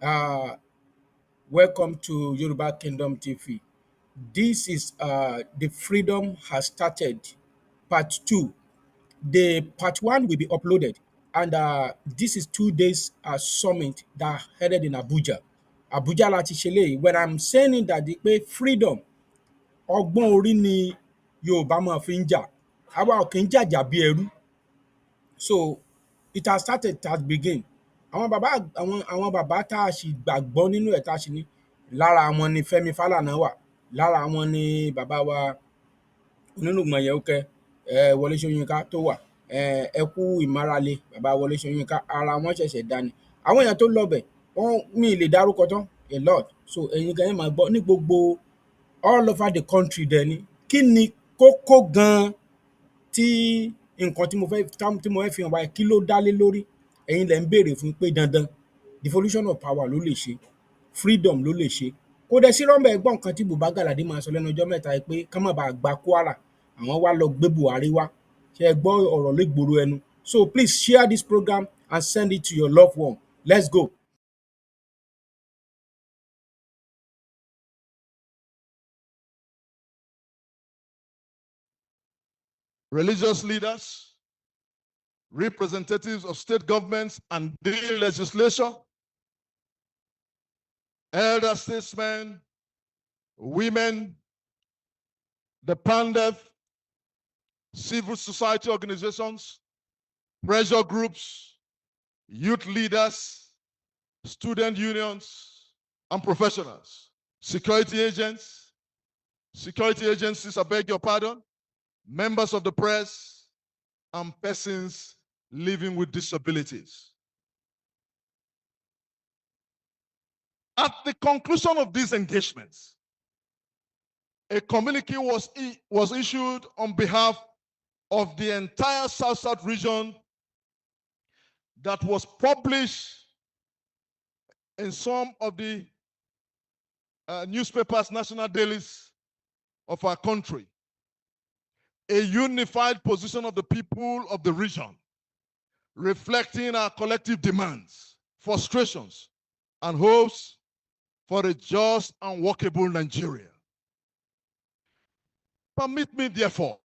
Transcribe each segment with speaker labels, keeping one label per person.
Speaker 1: Uh, Welcome to Yoruba Kingdom TV. This is the Freedom Has Started Part 2. The Part 1 will be uploaded, and this is 2 days summit that headed in Abuja. Abuja láti ṣe léyìí. When I'm saying that the pé freedom, ọgbọ́n orí ni Yorùbá máa fi ń jà. Àwa ò kì í jàjà bí ẹrú. So it has started, it has begin. Àwọn bàbá tá a sì gbàgbọ́ nínú ẹ̀ tá a sì ní lára wọn ni Fẹ́mi Fálànà wà, lára wọn ni bàbá wa Onírùngbọ̀n Yẹ̀úkẹ́ Wọlé Ṣóyínká tó wà, Ẹkú Ìmárale bàbá Wọlé Ṣóyínká, ara wọn ṣẹ̀ṣẹ̀ dá ni. Àwọn èèyàn tó lọbẹ̀ wọn mi ì lè dárúkọ tán a lot, so ẹ̀yin gan ẹ̀ máa gbọ́ ní gbogbo all over the country dẹ̀ ni. Kí ni kókó gan-an tí nǹkan tí mo fẹ́ fi hàn wá kí ló dá lé lórí? Ẹ̀yin lẹ̀ ń béèrè fún pé dandan devolution of power ló lè ṣe, freedom ló lè ṣe. Kò dẹ̀ sí rọ́ńbẹ́ ẹ̀gbọ́n nǹkan tí Buba Gàládé máa sọ lẹ́nu ọjọ́ mẹ́ta yìí pé kán má bàa gba Kwara, àwọn wá lọ gbé Buhari wá. Ṣé ẹ gbọ́ ọ̀rọ̀ légboro ẹnu? So please share this program and send it to your loved one. Let's go.
Speaker 2: Religious leaders, representatives of state governments and the legislature, elder statesmen, women, the Pandef, civil society organizations, pressure groups, youth leaders, student unions, and professionals, security agencies, I beg your pardon, members of the press, and persons living with disabilities. At the conclusion of these engagements, a communique was issued on behalf of the entire South-South region that was published in some of the newspapers, national dailies of our country. A unified position of the people of the region, reflecting our collective demands, frustrations, and hopes for a just and workable Nigeria. Permit me, therefore,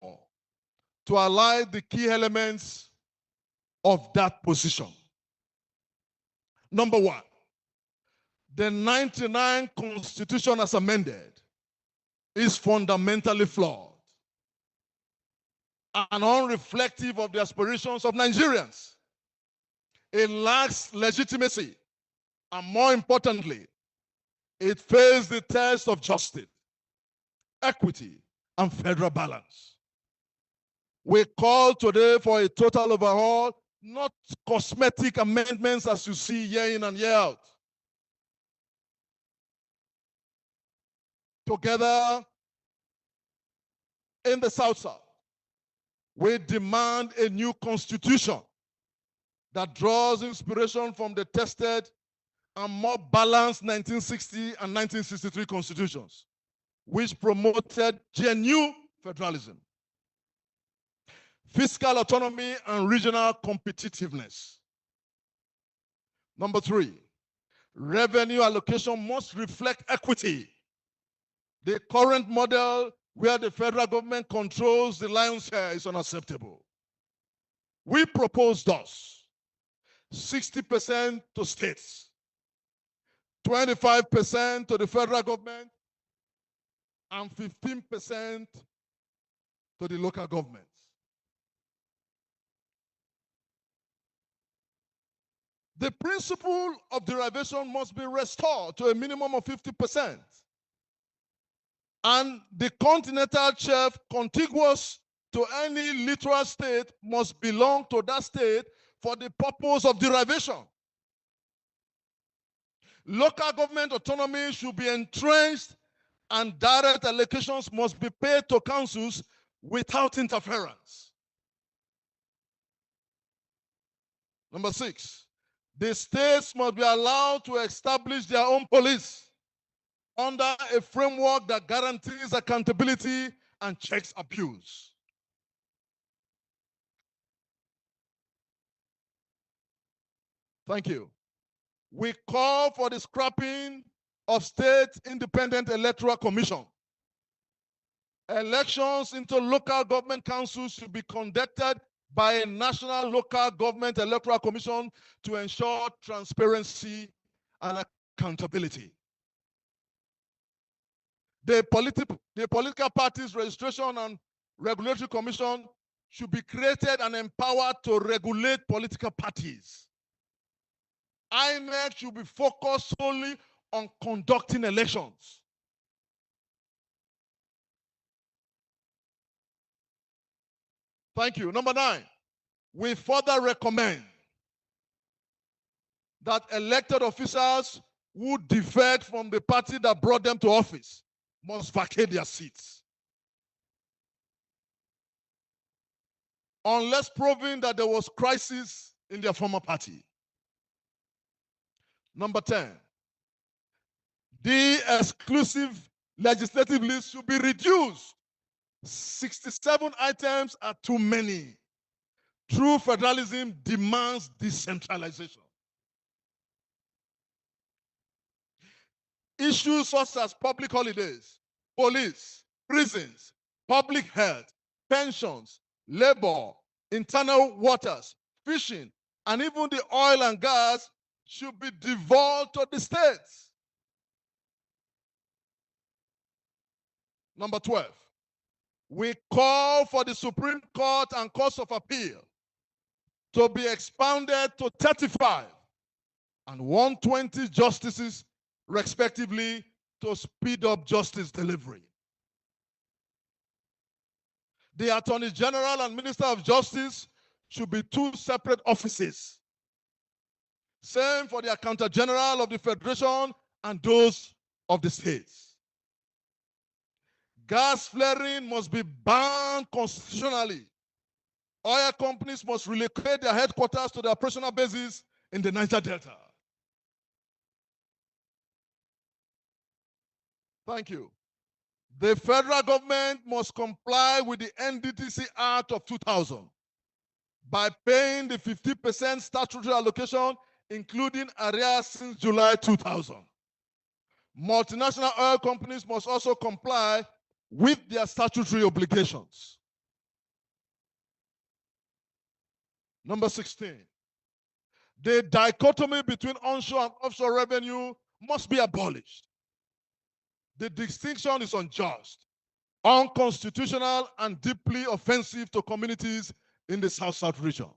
Speaker 2: to highlight the key elements of that position. Number one, the 99 Constitution as amended is fundamentally flawed and unreflective of the aspirations of Nigerians. It lacks legitimacy, and more importantly, it fails the test of justice, equity, and federal balance. We call today for a total overhaul, not cosmetic amendments as you see year in and year out. Together in the South-South, we demand a new constitution that draws inspiration from the tested and more balanced 1960 and 1963 constitutions, which promoted genuine federalism, fiscal autonomy, and regional competitiveness. Number three, revenue allocation must reflect equity. The current model where the federal government controls the lion's share is unacceptable. We propose thus 60% to states, 25% to the federal government, and 15% to the local governments. The principle of derivation must be restored to a minimum of 50%. And the continental shelf contiguous to any littoral state must belong to that state for the purpose of derivation. Local government autonomy should be entrenched, and direct allocations must be paid to councils without interference. Number six, the states must be allowed to establish their own police under a framework that guarantees accountability and checks abuse. Thank you. We call for the scrapping of state independent electoral commission. Elections into local government councils should be conducted by a national local government electoral commission to ensure transparency and accountability. The political parties registration and regulatory commission should be created and empowered to regulate political parties. INEC should be focused solely on conducting elections. Thank you. Number 9, we further recommend that elected officials who defect from the party that brought them to office must vacate their seats, unless proven that there was crisis in their former party. Number 10, the exclusive legislative list should be reduced. 67 items are too many. True federalism demands decentralization. Issues such as public holidays, police, prisons, public health, pensions, labor, internal waters, fishing, and even the oil and gas should be devolved to the states. Number 12, we call for the Supreme Court and Courts of Appeal to be expanded to 35 and 120 justices respectively to speed up justice delivery. The Attorney General and Minister of Justice should be 2 separate offices. Same for the Accountant General of the Federation and those of the states. Gas flaring must be banned constitutionally. Oil companies must relocate their headquarters to their operational bases in the Niger Delta. Thank you. The federal government must comply with the NDTC Act of 2000 by paying the 50% statutory allocation, including arrears since July 2000. Multinational oil companies must also comply with their statutory obligations. Number 16, the dichotomy between onshore and offshore revenue must be abolished. The distinction is unjust, unconstitutional, and deeply offensive to communities in the South-South region.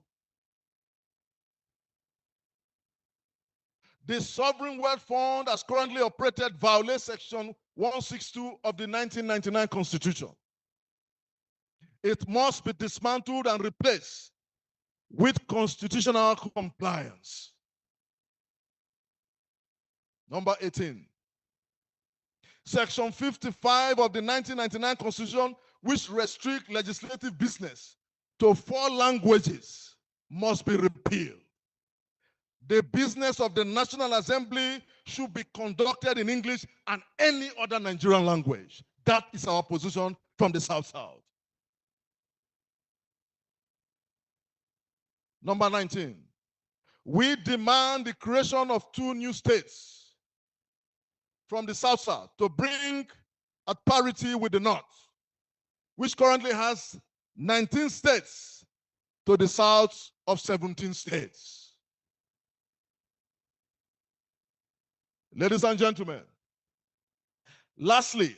Speaker 2: The Sovereign Wealth Fund, as currently operated, violates Section 162 of the 1999 Constitution. It must be dismantled and replaced with constitutional compliance. Number 18. Section 55 of the 1999 Constitution, which restricts legislative business to 4 languages, must be repealed. The business of the National Assembly should be conducted in English and any other Nigerian language. That is our position from the South-South. Number 19, we demand the creation of 2 new states from the South-South to bring at parity with the North, which currently has 19 states to the south of 17 states. Ladies and gentlemen, lastly,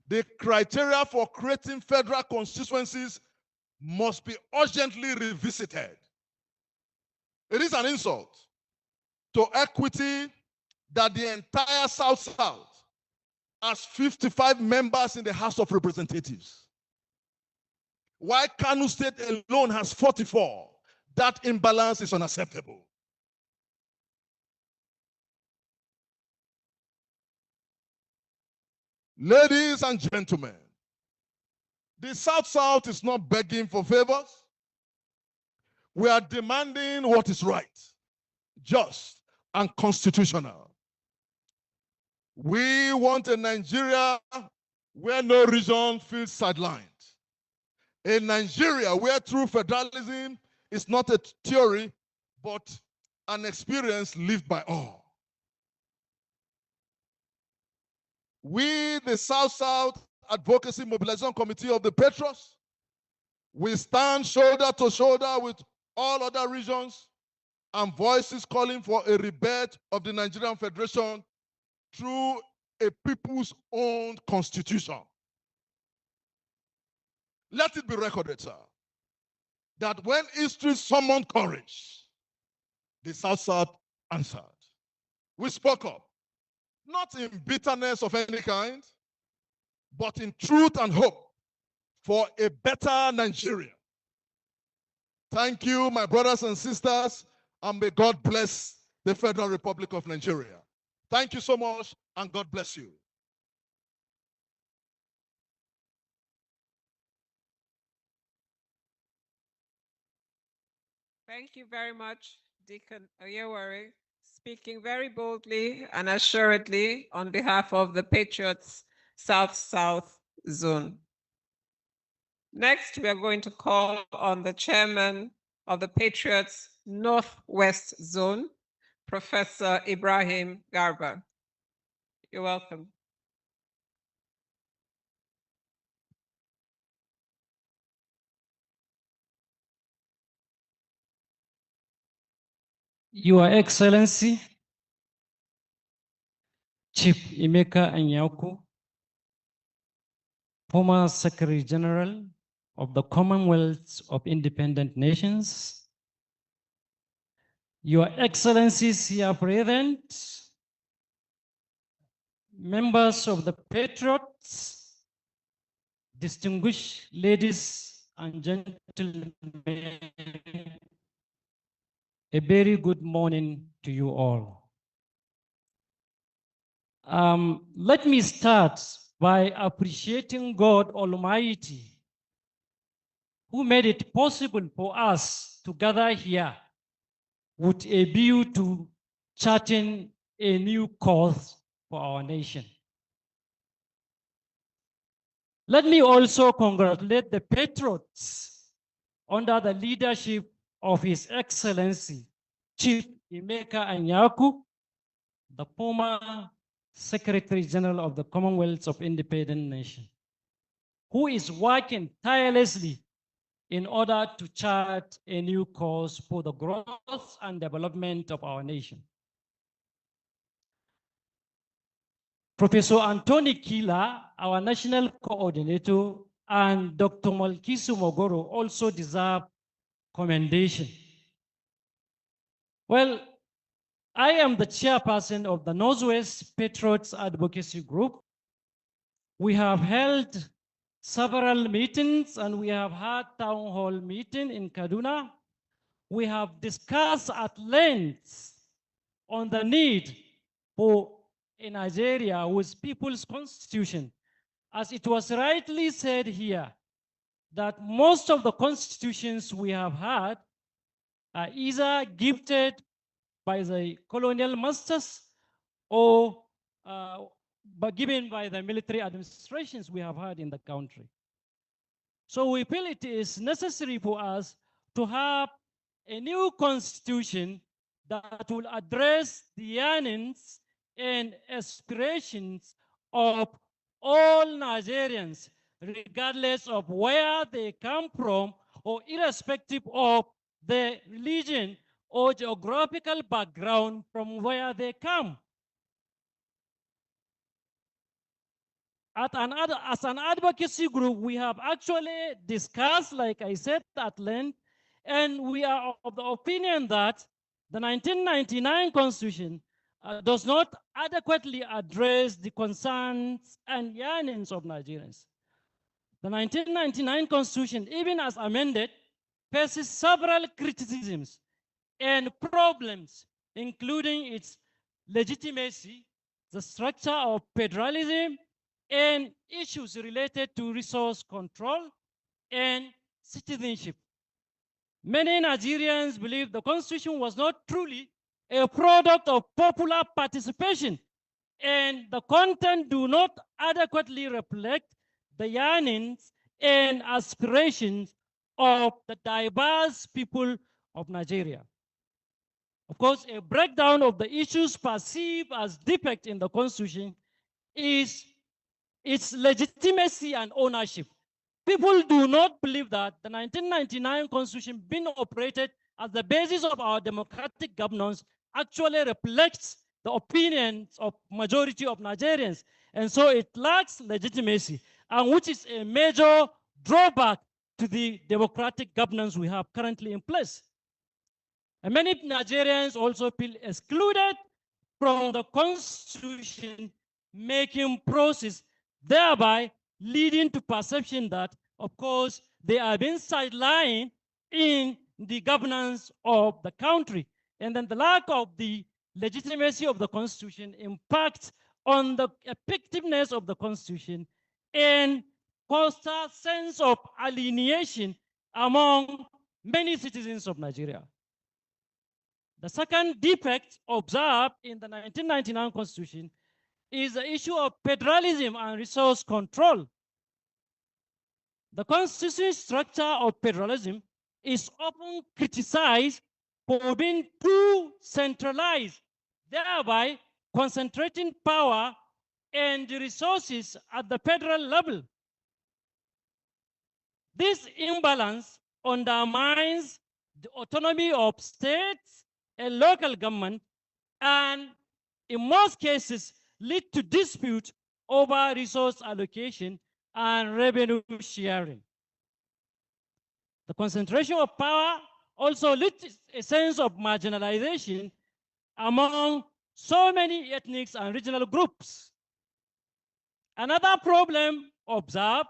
Speaker 2: the criteria for creating federal constituencies must be urgently revisited. It is an insult to equity that the entire South-South has 55 members in the House of Representatives, while Kano State alone has 44. That imbalance is unacceptable. Ladies and gentlemen, the South-South is not begging for favors. We are demanding what is right, just, and constitutional. We want a Nigeria where no region feels sidelined. A Nigeria where true federalism is not a theory, but an experience lived by all. We, the South-South Advocacy Mobilization Committee of the Patriots, we stand shoulder to shoulder with all other regions and voices calling for a rebirth of the Nigerian Federation through a people's-owned constitution. Let it be recorded, sir, that when history summoned courage, the South-South answered. We spoke up, not in bitterness of any kind, but in truth and hope for a better Nigeria. Thank you, my brothers and sisters, and may God bless the Federal Republic of Nigeria. Thank you so much, and God bless you.
Speaker 3: Thank you very much, Deacon Oyewari, speaking very boldly and assuredly on behalf of the Patriots South-South Zone. Next, we are going to call on the chairman of the Patriots Northwest Zone, Professor Ibrahim Garba. You're welcome.
Speaker 4: Your Excellency, Chief Emeka Anyaoku, former Secretary General of the Commonwealth of Independent Nations, Your Excellencies here present, members of the Patriots, distinguished ladies and gentlemen, a very good morning to you all. Let me start by appreciating God Almighty, who made it possible for us to gather here with a view to charting a new course for our nation. Let me also congratulate the Patriots under the leadership of His Excellency, Chief Emeka Anyaoku, the former Secretary General of the Commonwealth of Independent Nations, who is working tirelessly in order to chart a new course for the growth and development of our nation. Professor Anthony Kila, our national coordinator, and Dr. Malkisu Mogoro also deserve commendation. Well, I am the chairperson of the Northwest Patriots Advocacy Group. We have held several meetings and we have had town hall meeting in Kaduna. We have discussed at length on the need for a Nigeria with people's constitution. As it was rightly said here, that most of the constitutions we have had are either gifted by the colonial masters or given by the military administrations we have had in the country. So we feel it is necessary for us to have a new constitution that will address the yearnings and aspirations of all Nigerians, regardless of where they come from or irrespective of the religion or geographical background from where they come. As an advocacy group, we have actually discussed, like I said, at length, and we are of the opinion that the 1999 Constitution does not adequately address the concerns and yearnings of Nigerians. The 1999 Constitution, even as amended, faces several criticisms and problems, including its legitimacy, the structure of federalism, and issues related to resource control and citizenship. Many Nigerians believe the Constitution was not truly a product of popular participation, and the content do not adequately reflect the yearnings and aspirations of the diverse people of Nigeria. Of course, a breakdown of the issues perceived as defect in the Constitution is its legitimacy and ownership. People do not believe that the 1999 Constitution being operated as the basis of our democratic governance actually reflects the opinions of majority of Nigerians. And so it lacks legitimacy, and which is a major drawback to the democratic governance we have currently in place. And many Nigerians also feel excluded from the Constitution making process, thereby leading to perception that, of course, they are being sidelined in the governance of the country. And then the lack of the legitimacy of the Constitution impacts on the effectiveness of the Constitution and causes a sense of alienation among many citizens of Nigeria. The second defect observed in the 1999 Constitution is the issue of federalism and resource control. The constitutional structure of federalism is often criticized for being too centralized, thereby concentrating power and resources at the federal level. This imbalance undermines the autonomy of states and local government, and in most cases lead to dispute over resource allocation and revenue sharing. The concentration of power also leads to a sense of marginalization among so many ethnic and regional groups. Another problem observed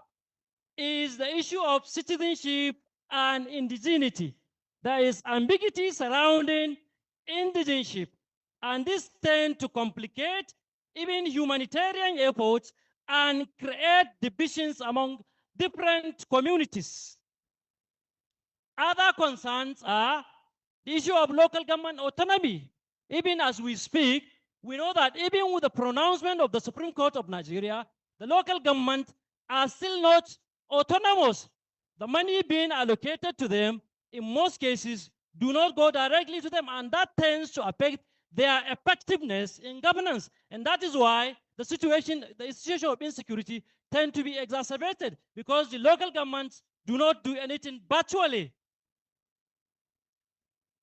Speaker 4: is the issue of citizenship and indigeneity. There is ambiguity surrounding indigenship, and this tends to complicate even humanitarian efforts and create divisions among different communities. Other concerns are the issue of local government autonomy. Even as we speak, we know that even with the pronouncement of the Supreme Court of Nigeria, the local government are still not autonomous. The money being allocated to them, in most cases, do not go directly to them, and that tends to affect their effectiveness in governance. And that is why the situation of insecurity tend to be exacerbated, because the local governments do not do anything virtually.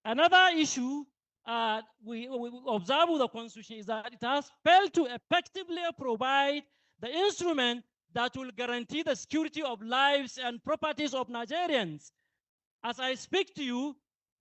Speaker 4: Another issue we observe with the Constitution is that it has failed to effectively provide the instrument that will guarantee the security of lives and properties of Nigerians. As I speak to you,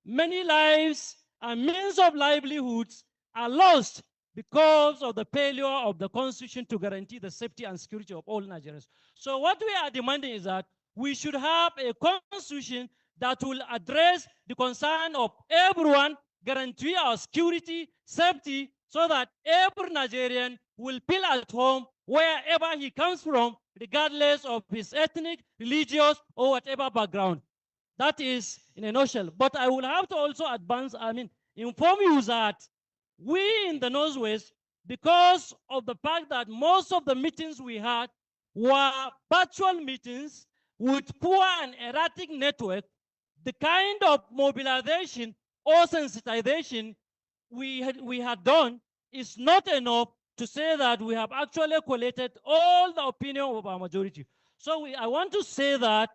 Speaker 4: many lives and means of livelihoods are lost because of the failure of the Constitution to guarantee the safety and security of all Nigerians. So what we are demanding is that we should have a Constitution that will address the concern of everyone, guarantee our security, safety, so that every Nigerian will feel at home wherever he comes from, regardless of his ethnic, religious, or whatever background. That is in a nutshell. But I will have to also inform you that we in the Northwest, because of the fact that most of the meetings we had were virtual meetings with poor and erratic network, the kind of mobilization or sensitization we had done is not enough to say that we have actually collated all the opinion of our majority. So I want to say that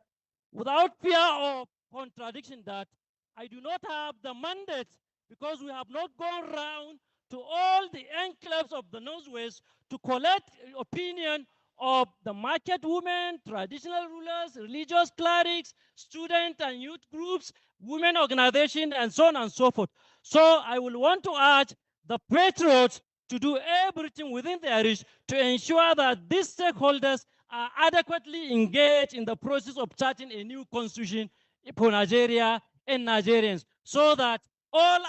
Speaker 4: without fear of contradiction, that I do not have the mandate, because we have not gone round to all the enclaves of the Northwest to collect opinion of the market women, traditional rulers, religious clerics, student and youth groups, women organizations, and so on and so forth. So I will want to urge the patriots to do everything within their reach to ensure that these stakeholders are adequately engaged in the process of charting a new constitution for Nigeria and Nigerians, so that all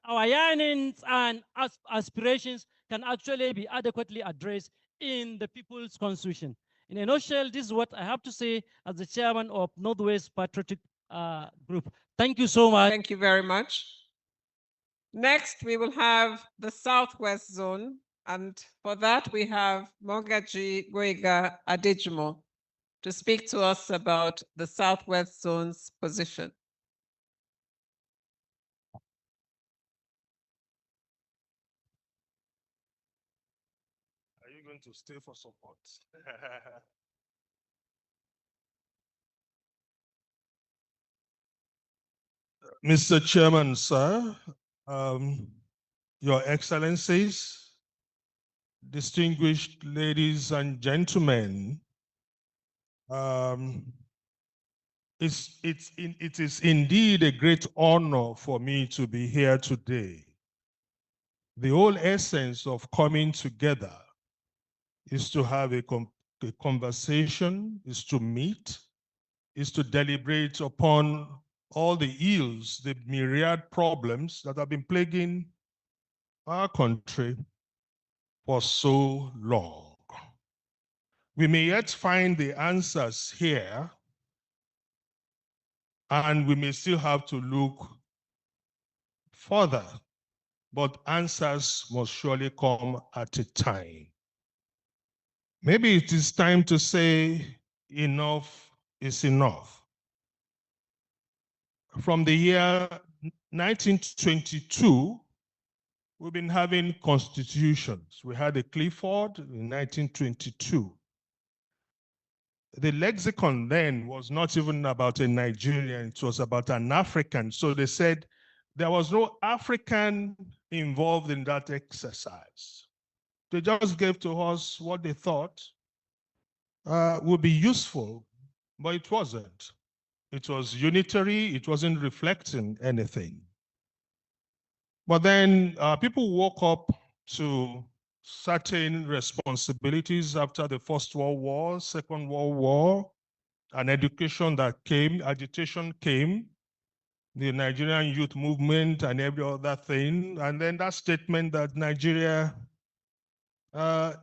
Speaker 4: our yearnings and aspirations can actually be adequately addressed in the People's Constitution. In a nutshell, this is what I have to say as the chairman of Northwest Patriotic Group. Thank you so much.
Speaker 3: Thank you very much. Next, we will have the Southwest Zone. And for that, we have Mogaji Gbenga Adejimo to speak to us about the Southwest Zone's position.
Speaker 2: want to stay for support. Mr. Chairman, sir, Your Excellencies, distinguished ladies and gentlemen, it is indeed a great honor for me to be here today. The whole essence of coming together is to have a conversation, is to meet, is to deliberate upon all the ills, the myriad problems that have been plaguing our country for so long. We may yet find the answers here, and we may still have to look further, but answers must surely come at a time. Maybe it is time to say enough is enough. From the year 1922, we've been having constitutions. We had a Clifford in 1922. The lexicon then was not even about a Nigerian, it was about an African. So they said there was no African involved in that exercise. They just gave to us what they thought would be useful, but it wasn't. It was unitary, it wasn't reflecting anything. But then people woke up to certain responsibilities after the First World War, Second World War, an education that came, agitation came, the Nigerian youth movement and every other thing. And then that statement that Nigeria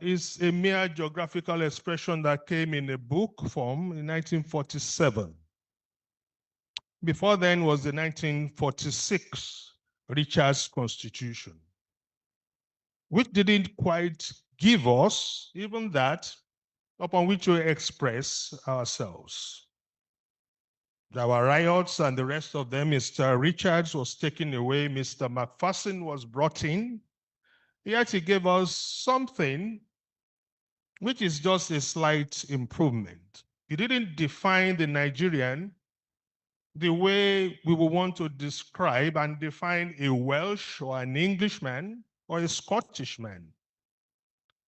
Speaker 2: is a mere geographical expression that came in a book form in 1947. Before then was the 1946 Richard's Constitution, which didn't quite give us even that upon which we express ourselves. There were riots and the rest of them. Mr. Richards was taken away. Mr. McPherson was brought in. Yet he gave us something which is just a slight improvement. He didn't define the Nigerian the way we would want to describe and define a Welsh or an Englishman or a Scottishman.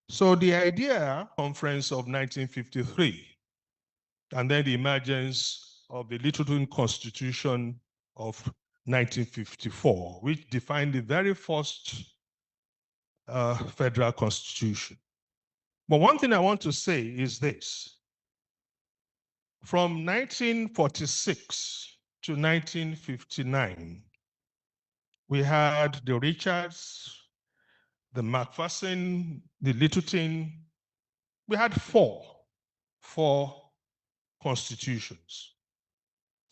Speaker 2: So the idea conference of 1953 and then the emergence of the Littleton Constitution of 1954, which defined the very first federal constitution. But one thing I want to say is this. From 1946 to 1959, we had the Richards, the McPherson, the Littleton. We had four constitutions.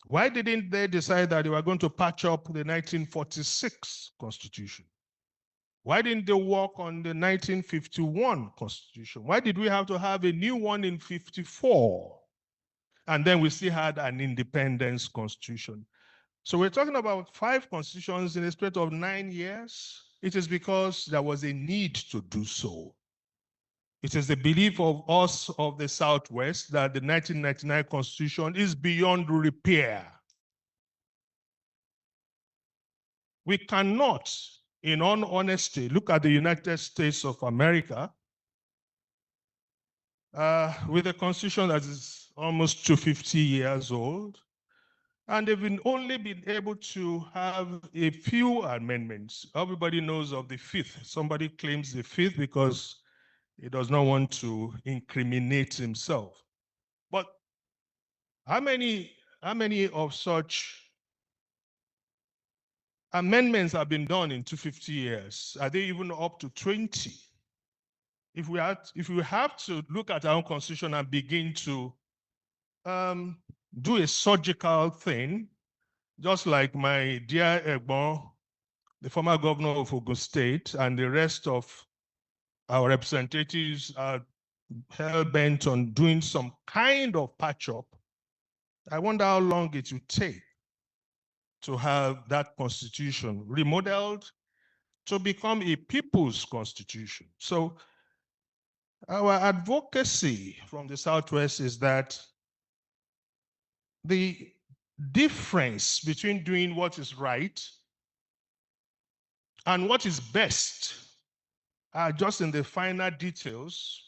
Speaker 2: Why didn't they decide that they were going to patch up the 1946 constitution? Why didn't they work on the 1951 constitution? Why did we have to have a new one in 54? And then we still had an independence constitution. So we're talking about 5 constitutions in a span of 9 years. It is because there was a need to do so. It is the belief of us of the Southwest that the 1999 Constitution is beyond repair. We cannot, in all honesty, look at the United States of America with a constitution that is almost 250 years old, and they've only been able to have a few amendments. Everybody knows of the 5th. Somebody claims the 5th because he does not want to incriminate himself. But how many of such amendments have been done in 250 years? Are they even up to 20? If we have to look at our own constitution and begin to do a surgical thing, just like my dear Egbon, the former governor of Ogun State, and the rest of our representatives are hell-bent on doing some kind of patch-up, I wonder how long it will take to have that constitution remodeled to become a people's constitution. So Our advocacy from the Southwest is that the difference between doing what is right and what is best are just in the finer details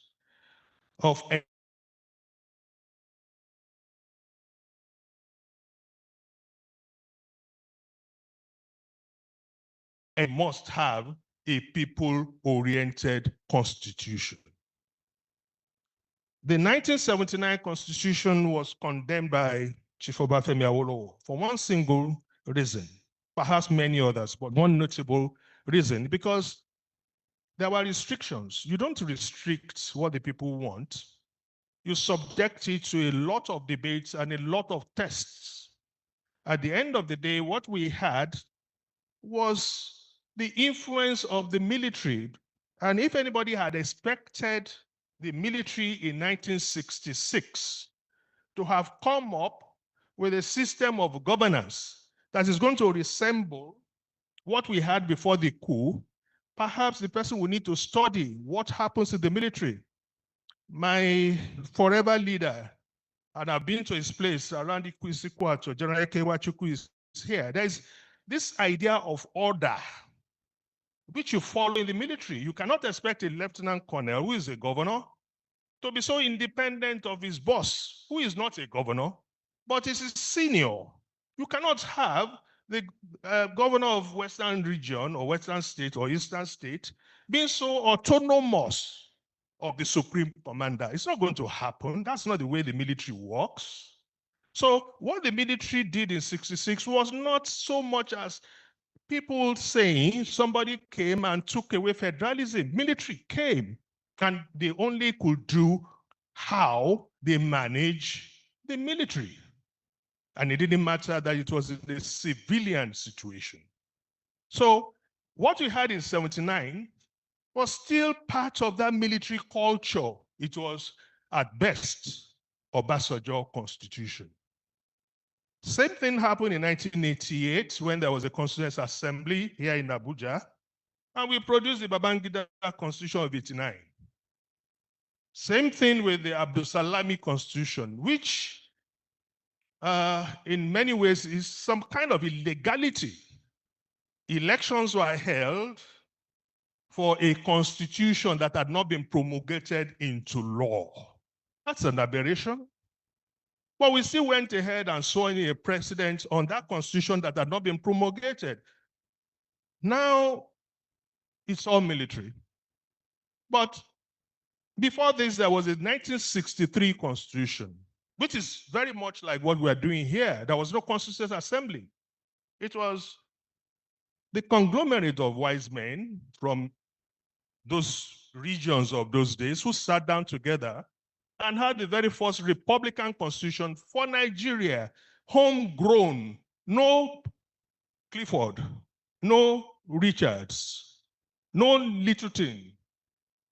Speaker 2: of a must have a people-oriented constitution. The 1979 constitution was condemned by Chief Obafemi Awolowo for one single reason, perhaps many others, but one notable reason, because there were restrictions. You don't restrict what the people want. You subject it to a lot of debates and a lot of tests. At the end of the day, what we had was the influence of the military. And if anybody had expected the military in 1966 to have come up with a system of governance that is going to resemble what we had before the coup, perhaps the person will need to study what happens in the military. My forever leader, and I've been to his place around Ikwisi-Kwato, General Ekewachukwu is here. There's this idea of order, which you follow in the military. You cannot expect a lieutenant colonel who is a governor to be so independent of his boss, who is not a governor, but is his senior. You cannot have the governor of Western region or Western state or Eastern state being so autonomous of the supreme commander. It's not going to happen. That's not the way the military works. So what the military did in 66 was not so much as people saying somebody came and took away federalism. Military came and they only could do how they manage the military. And it didn't matter that it was a civilian situation. So what we had in 79 was still part of that military culture. It was, at best, Obasanjo constitution. Same thing happened in 1988 when there was a Constituent Assembly here in Abuja, and we produced the Babangida Constitution of 89. Same thing with the Abdul Salami Constitution, which in many ways is some kind of illegality. Elections were held for a constitution that had not been promulgated into law. That's an aberration. But we still went ahead and saw in a precedent on that constitution that had not been promulgated. Now, it's all military. But before this, there was a 1963 constitution, which is very much like what we're doing here. There was no constituent assembly. It was the conglomerate of wise men from those regions of those days who sat down together and had the very first Republican constitution for Nigeria, homegrown, no Clifford, no Richards, no Littleton,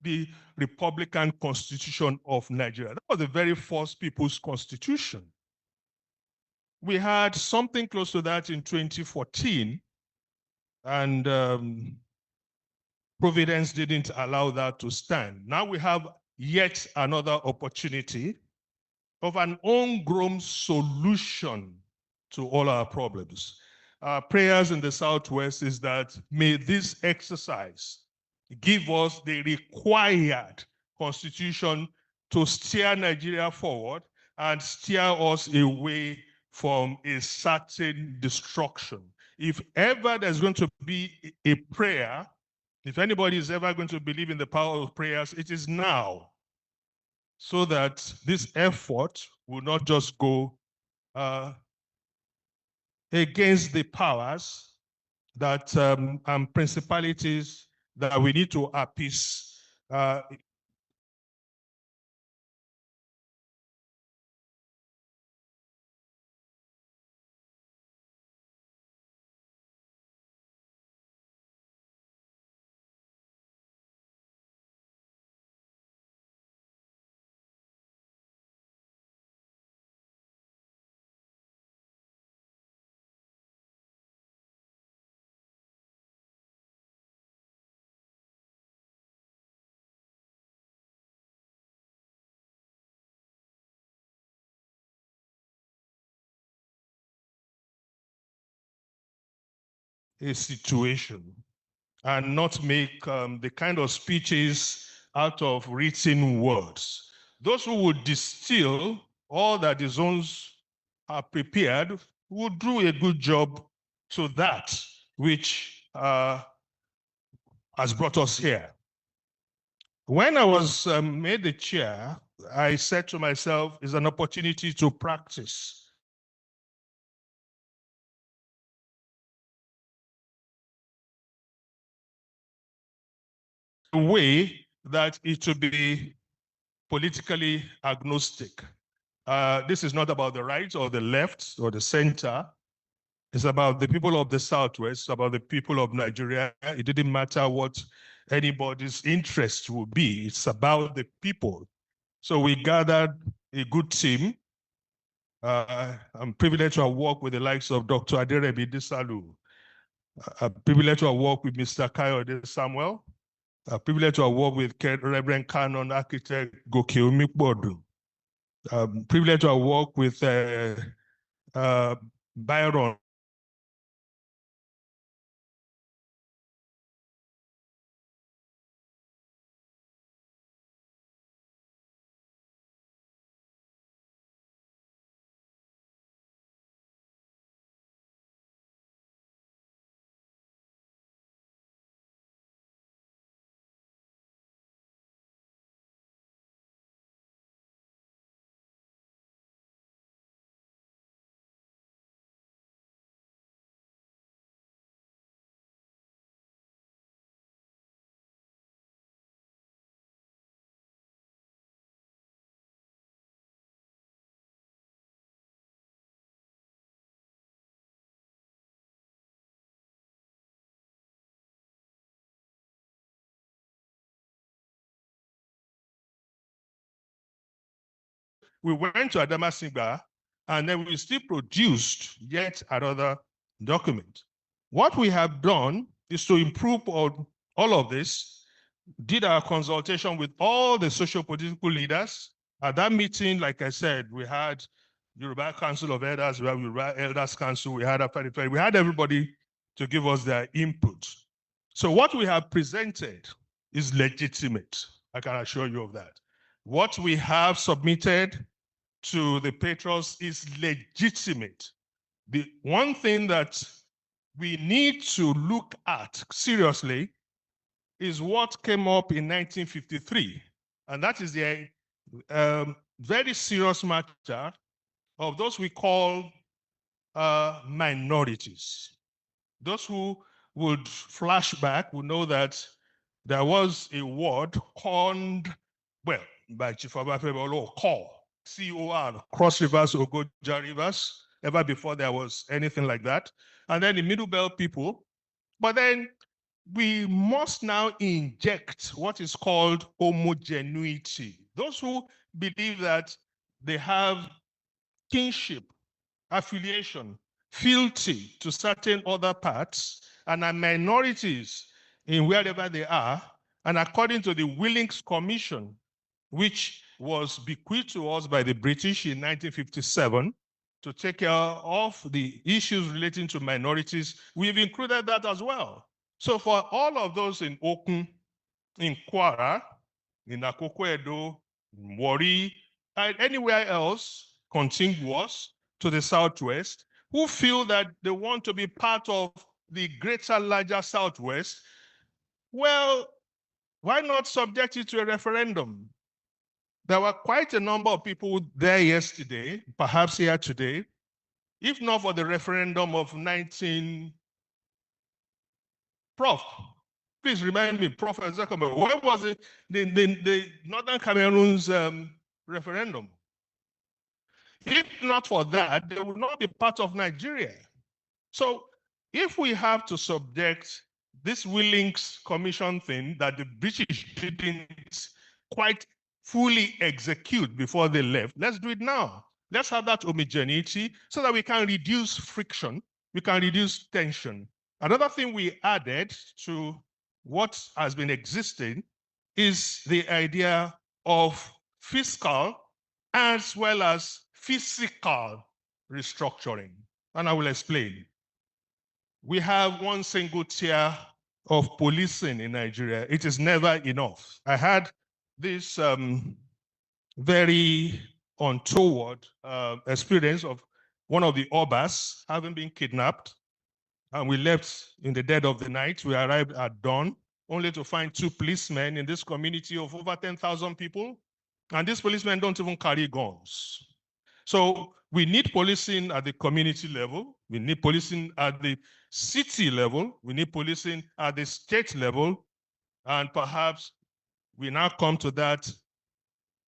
Speaker 2: the Republican Constitution of Nigeria. That was the very first people's constitution. We had something close to that in 2014, and Providence didn't allow that to stand. Now we have yet another opportunity of an homegrown solution to all our problems. Our prayers in the Southwest is that may this exercise give us the required constitution to steer Nigeria forward and steer us away from a certain destruction. If ever there's going to be a prayer, if anybody is ever going to believe in the power of prayers, it is now, so that this effort will not just go against the powers that and principalities that we need to appease
Speaker 5: a situation and not make the kind of speeches out of written words. Those who would distill all that the zones are prepared will do a good job to that which has brought us here. When I was made the chair, I said to myself, it's an opportunity to practice. A way that it will be politically agnostic. This is not about the right or the left or the center. It's about the people of the Southwest, about the people of Nigeria. It didn't matter what anybody's interest would be. It's about the people. So we gathered a good team. I'm privileged to have worked with the likes of Dr. Aderebi Desalu. I'm privileged to have worked with Mr. Kayode Samuel. I'm privileged to have worked with Reverend Canon Architect Gokeomi Bodu. I'm privileged to have worked with Byron. We went to Adamasingba, and then we still produced yet another document. What we have done is to improve on all of this, did our consultation with all the socio-political leaders. At that meeting, like I said, we had Yoruba Council of Elders, we had Yoruba Elders Council, we had Afenifere, we had everybody to give us their input. So what we have presented is legitimate. I can assure you of that. What we have submitted to the patrons is legitimate. The one thing that we need to look at seriously is what came up in 1953, and that is the very serious matter of those we call minorities. Those who would flash back would know that there was a word coined, well, by Chief Obafemi, call, C-O-R, Cross Rivers, Ogoja Rivers, ever before there was anything like that. And then the Middle Belt people. But then we must now inject what is called homogeneity. Those who believe that they have kinship, affiliation, fealty to certain other parts and are minorities in wherever they are. And according to the Willings Commission, which was bequeathed to us by the British in 1957 to take care of the issues relating to minorities, we've included that as well. So for all of those in Okun, in Kwara, in Akoko Edo, in Warri, and anywhere else contiguous to the Southwest, who feel that they want to be part of the greater, larger Southwest, well, why not subject it to a referendum? There were quite a number of people there yesterday, perhaps here today, if not for the referendum of 19... Prof, please remind me, Prof. Ezekiel, when was it, the Northern Cameroon's referendum? If not for that, they would not be part of Nigeria. So if we have to subject this Willings Commission thing that the British didn't quite fully execute before they left, let's do it now. Let's have that homogeneity so that we can reduce friction, we can reduce tension. Another thing we added to what has been existing is the idea of fiscal as well as physical restructuring. And I will explain. we have one single tier of policing in Nigeria. It is never enough. I had this very untoward experience of one of the Obas having been kidnapped, and we left in the dead of the night. We arrived at dawn, only to find 2 policemen in this community of over 10,000 people, and these policemen don't even carry guns. So we need policing at the community level. We need policing at the city level. We need policing at the state level. And perhaps we now come to that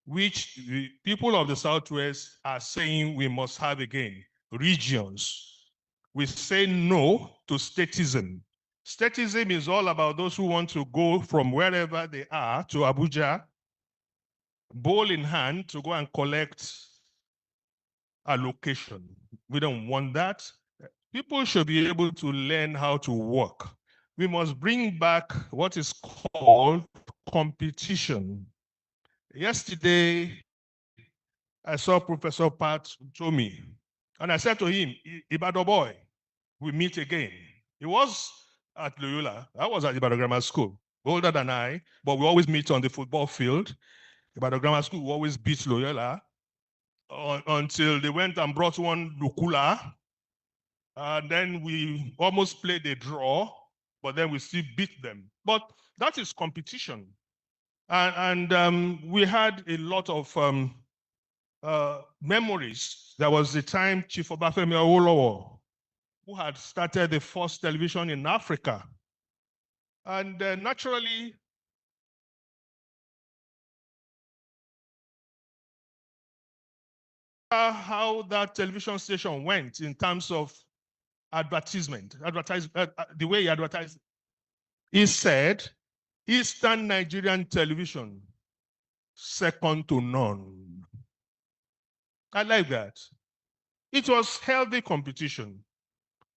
Speaker 5: which the people of the Southwest are saying we must have again, regions. We say no to statism. Statism is all about those who want to go from wherever they are to Abuja, bowl in hand, to go and collect allocation. We don't want that. People should be able to learn how to work. We must bring back what is called competition. Yesterday, I saw Professor Pat Tomi, and I said to him, Ibadan boy, we meet again. He was at Loyola. I was at Ibadan Grammar School, older than I, but we always meet on the football field. Ibadan Grammar School always beats Loyola until they went and brought one Lukula. And then we almost played a draw, but then we still beat them. But that is competition. And we had a lot of memories. There was the time Chief Obafemi Awolowo, who had started the first television in Africa. And naturally, how that television station went in terms of advertisement, the way he advertised. He said, Eastern Nigerian television, second to none. I like that. It was healthy competition.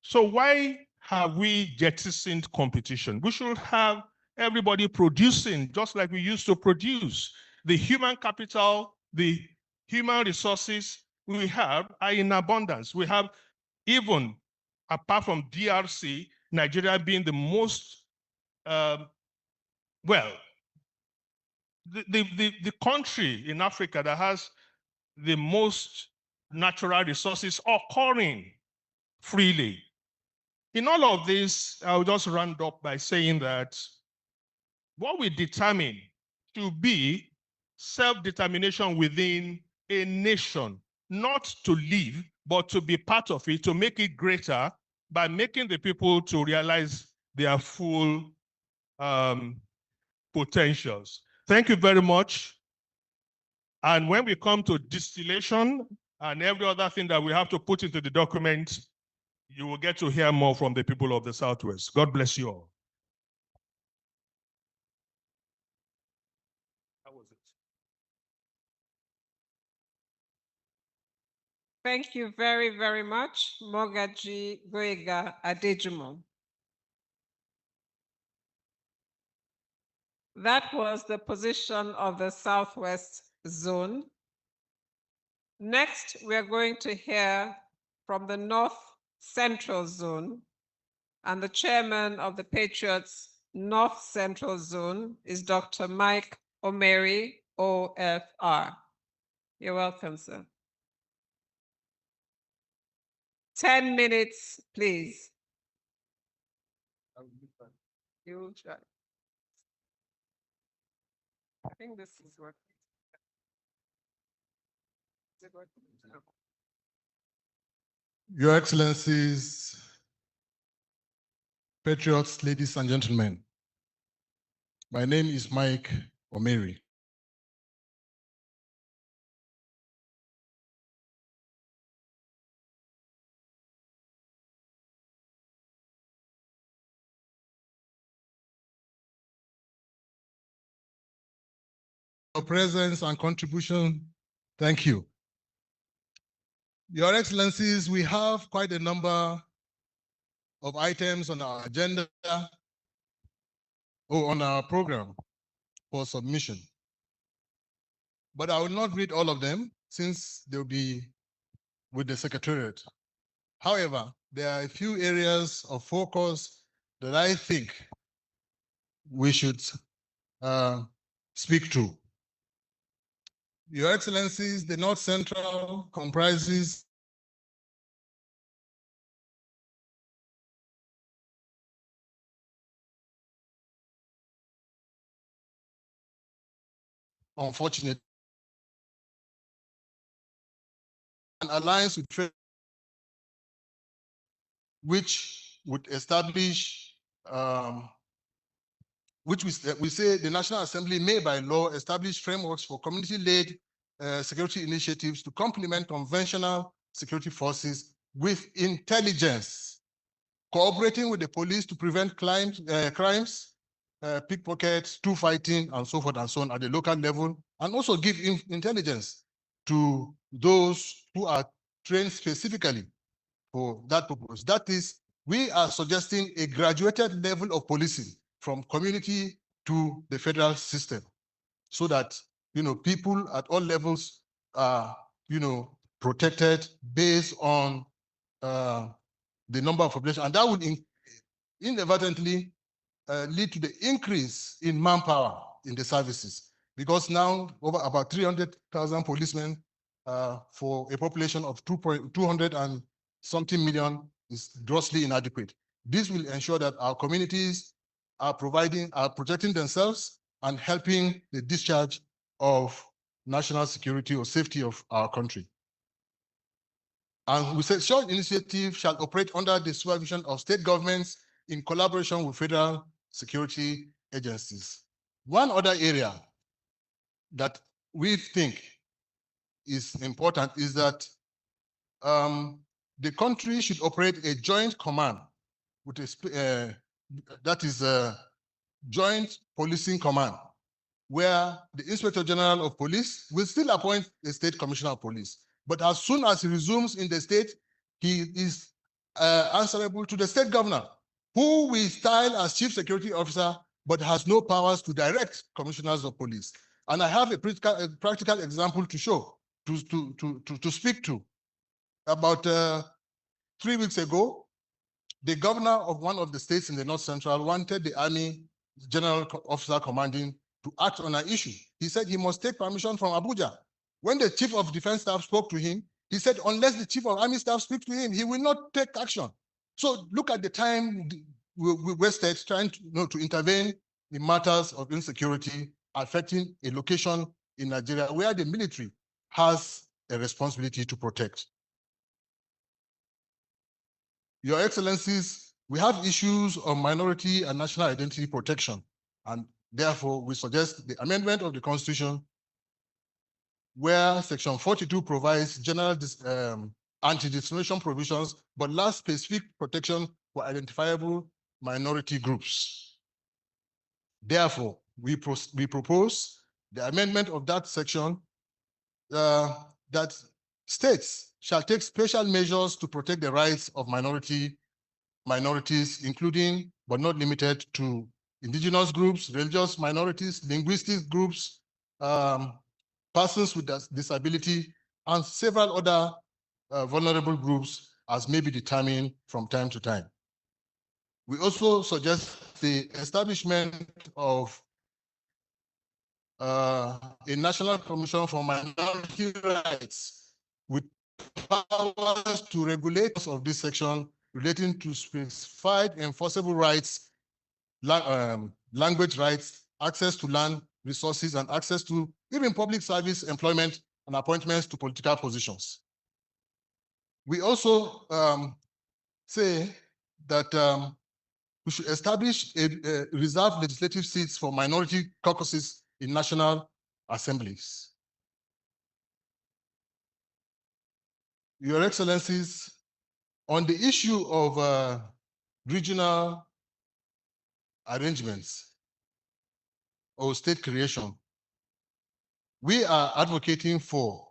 Speaker 5: So why have we jettisoned competition? We should have everybody producing just like we used to produce. The human capital, the human resources we have are in abundance. We have, even apart from DRC, Nigeria being the most, the country in Africa that has the most natural resources occurring freely. In all of this, I'll just round up by saying that what we determine to be self-determination within a nation, not to live, but to be part of it, to make it greater by making the people to realize their full potentials. Thank you very much. And when we come to distillation and every other thing that we have to put into the document, you will get to hear more from the people of the Southwest. God bless you all. How was it?
Speaker 3: Thank you very, very much, Mogaji Gbenga Adejumo. That was the position of the Southwest Zone. Next, we are going to hear from the North Central Zone, and the chairman of the Patriots North Central Zone is Dr. Mike Omeri, OFR. You're welcome, sir. 10 minutes, please. You will try. I think this is working. Is it working? No.
Speaker 6: Your Excellencies, Patriots, ladies and gentlemen, my name is Mike Omeri. Your presence and contribution, thank you. Your Excellencies, we have quite a number of items on our agenda or on our program for submission. But I will not read all of them since they'll be with the Secretariat. However, there are a few areas of focus that I think we should speak to. Your Excellencies, the North Central comprises unfortunate an alliance with which would establish which we say the National Assembly may by law establish frameworks for community-led security initiatives to complement conventional security forces with intelligence, cooperating with the police to prevent crimes, pickpockets, two fighting, and so forth and so on at the local level, and also give intelligence to those who are trained specifically for that purpose. That is, we are suggesting a graduated level of policing from community to the federal system, so that people at all levels are protected based on the number of population, and that would inadvertently lead to the increase in manpower in the services, because now over about 300,000 policemen for a population of 200 and something million is grossly inadequate. This will ensure that our communities are protecting themselves and helping the discharge of national security or safety of our country. And we said such initiative shall operate under the supervision of state governments in collaboration with federal security agencies. One other area that we think is important is that the country should operate a joint command with that is a joint policing command, where the Inspector General of Police will still appoint a state commissioner of police. But as soon as he resumes in the state, he is answerable to the state governor, who we style as chief security officer, but has no powers to direct commissioners of police. And I have a practical example to show, to speak to. About 3 weeks ago, the governor of one of the states in the North Central wanted the Army General Officer Commanding to act on an issue. He said he must take permission from Abuja. When the Chief of Defense Staff spoke to him, he said, unless the Chief of Army Staff speaks to him, he will not take action. So look at the time we wasted trying to intervene in matters of insecurity affecting a location in Nigeria where the military has a responsibility to protect. Your Excellencies, we have issues on minority and national identity protection, and therefore we suggest the amendment of the Constitution where Section 42 provides general anti-discrimination provisions, but lacks specific protection for identifiable minority groups. Therefore, we propose the amendment of that section that states shall take special measures to protect the rights of minorities, including but not limited to indigenous groups, religious minorities, linguistic groups, persons with disability, and several other vulnerable groups as may be determined from time to time. We also suggest the establishment of a National Commission for Minority Rights with powers to regulate of this section relating to specified enforceable rights, language rights, access to land resources, and access to even public service employment and appointments to political positions. We also say that we should establish a reserved legislative seats for minority caucuses in national assemblies. Your Excellencies, on the issue of regional arrangements or state creation, we are advocating for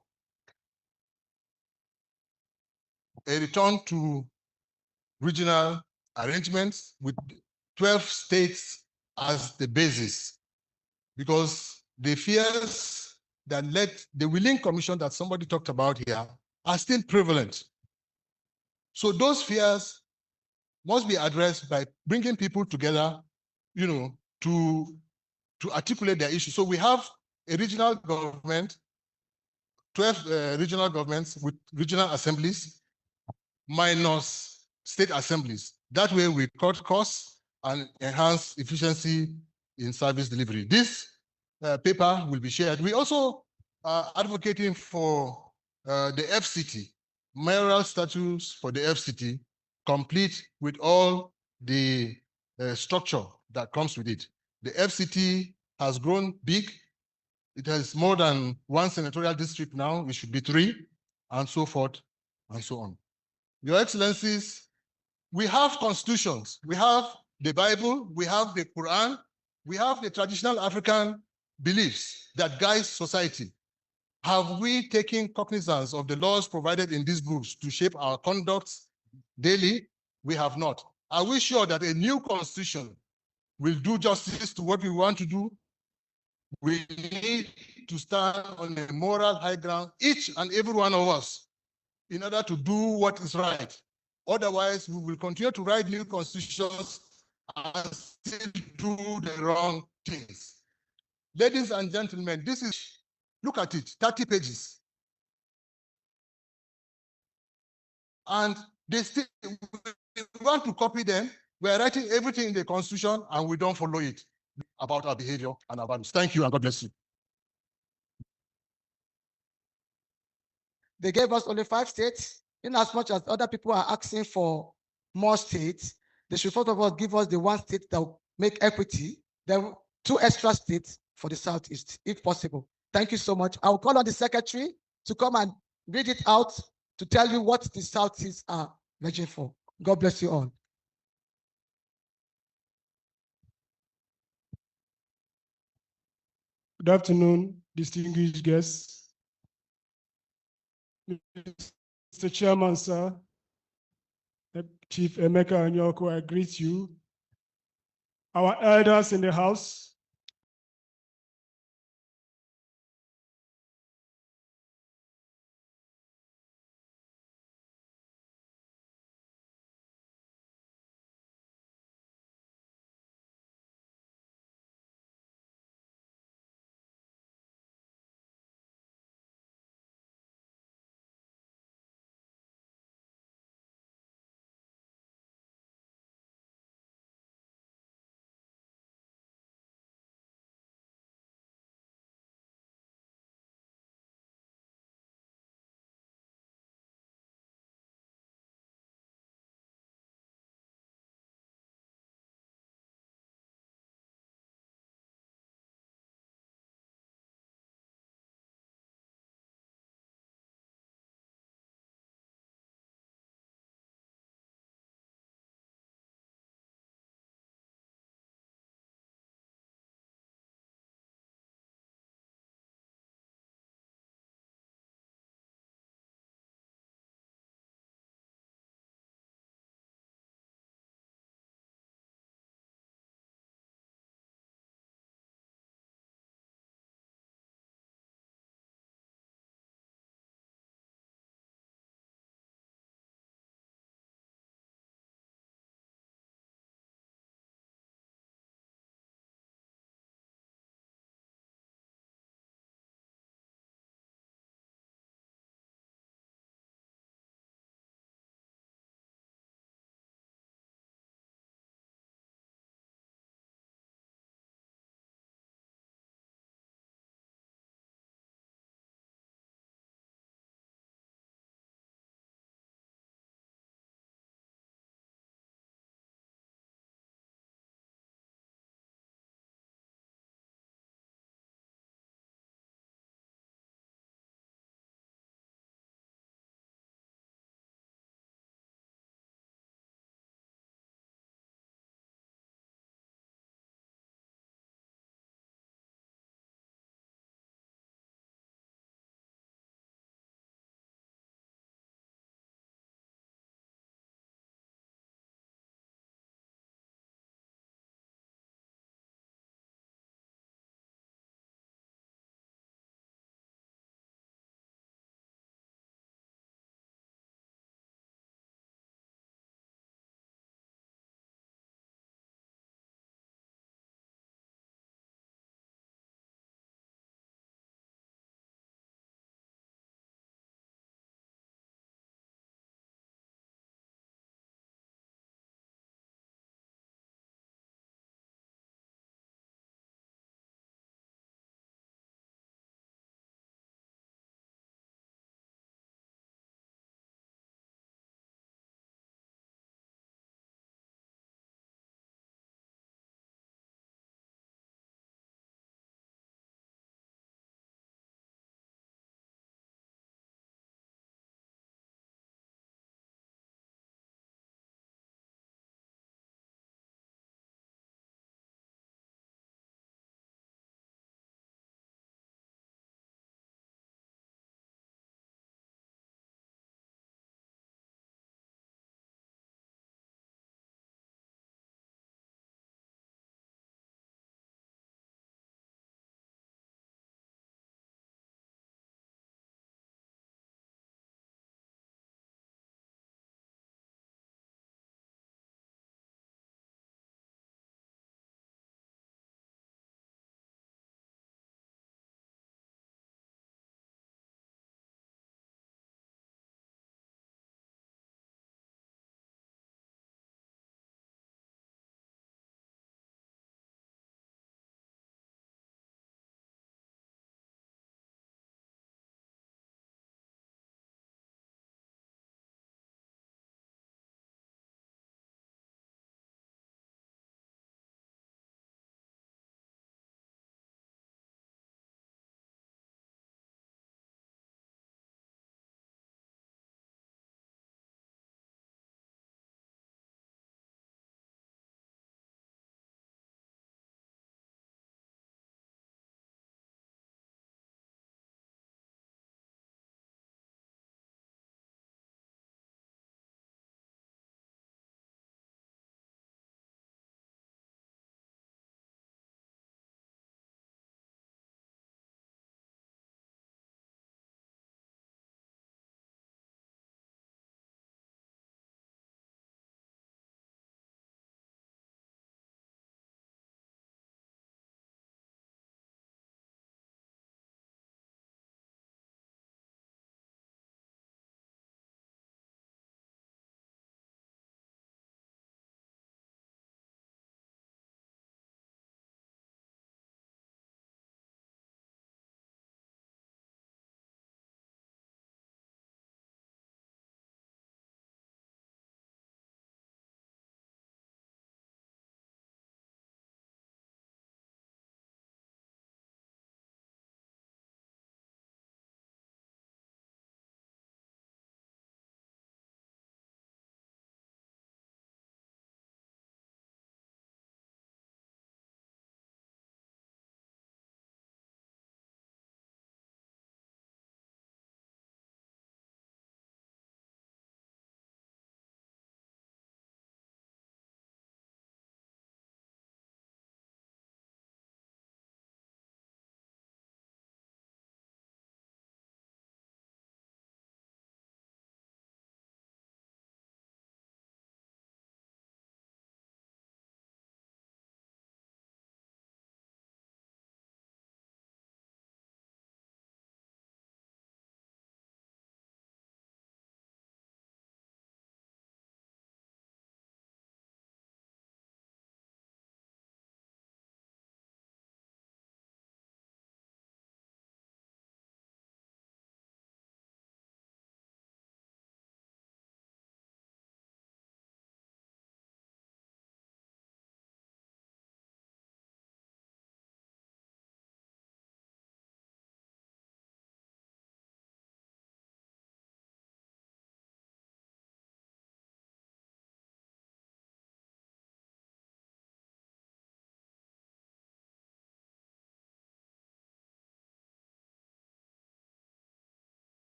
Speaker 6: a return to regional arrangements with 12 states as the basis, because the fears that led the Willing Commission that somebody talked about here are still prevalent. So those fears must be addressed by bringing people together, to articulate their issues. So we have a regional government, 12 regional governments with regional assemblies minus state assemblies. That way we cut costs and enhance efficiency in service delivery. This paper will be shared. We also are advocating for the FCT, mayoral statutes for the FCT, complete with all the structure that comes with it. The FCT has grown big. It has more than one senatorial district now. It should be 3, and so forth and so on. Your Excellencies, we have constitutions. We have the Bible, we have the Quran, we have the traditional African beliefs that guide society. Have we taken cognizance of the laws provided in these books to shape our conduct daily? We have not. Are we sure that a new constitution will do justice to what we want to do? We need to stand on a moral high ground, each and every one of us, in order to do what is right. Otherwise, we will continue to write new constitutions and still do the wrong things. Ladies and gentlemen, this is, look at it, 30 pages. And they still want to copy them. We are writing everything in the constitution and we don't follow it about our behavior and our values. Thank you and God bless you.
Speaker 7: They gave us only 5 states. In as much as other people are asking for more states, they should first of all give us the 1 state that will make equity, then 2 extra states for the Southeast, if possible. Thank you so much. I will call on the secretary to come and read it out to tell you what the Southeast are raging for. God bless you all.
Speaker 8: Good afternoon, distinguished guests. Mr. Chairman, sir, Chief Emeka Anyoko, I greet you. Our elders in the house,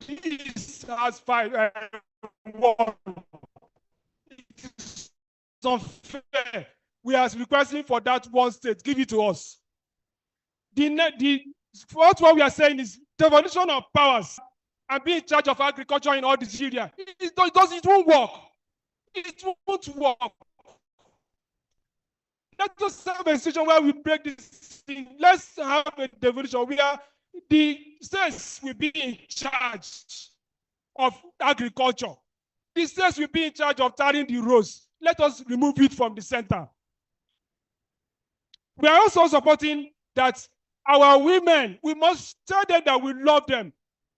Speaker 8: Northeast has 1. It is unfair. We are requesting for that one state. Give it to us. What we are saying is devolution of powers and be in charge of agriculture in all this area. It won't work. It won't work. Let's just have a situation where we break this thing. Let's have a devolution where the states will be in charge of agriculture. The states will be in charge of tarring the roads. Let us remove it from the center. We are also supporting that our women, we must tell them that we love them.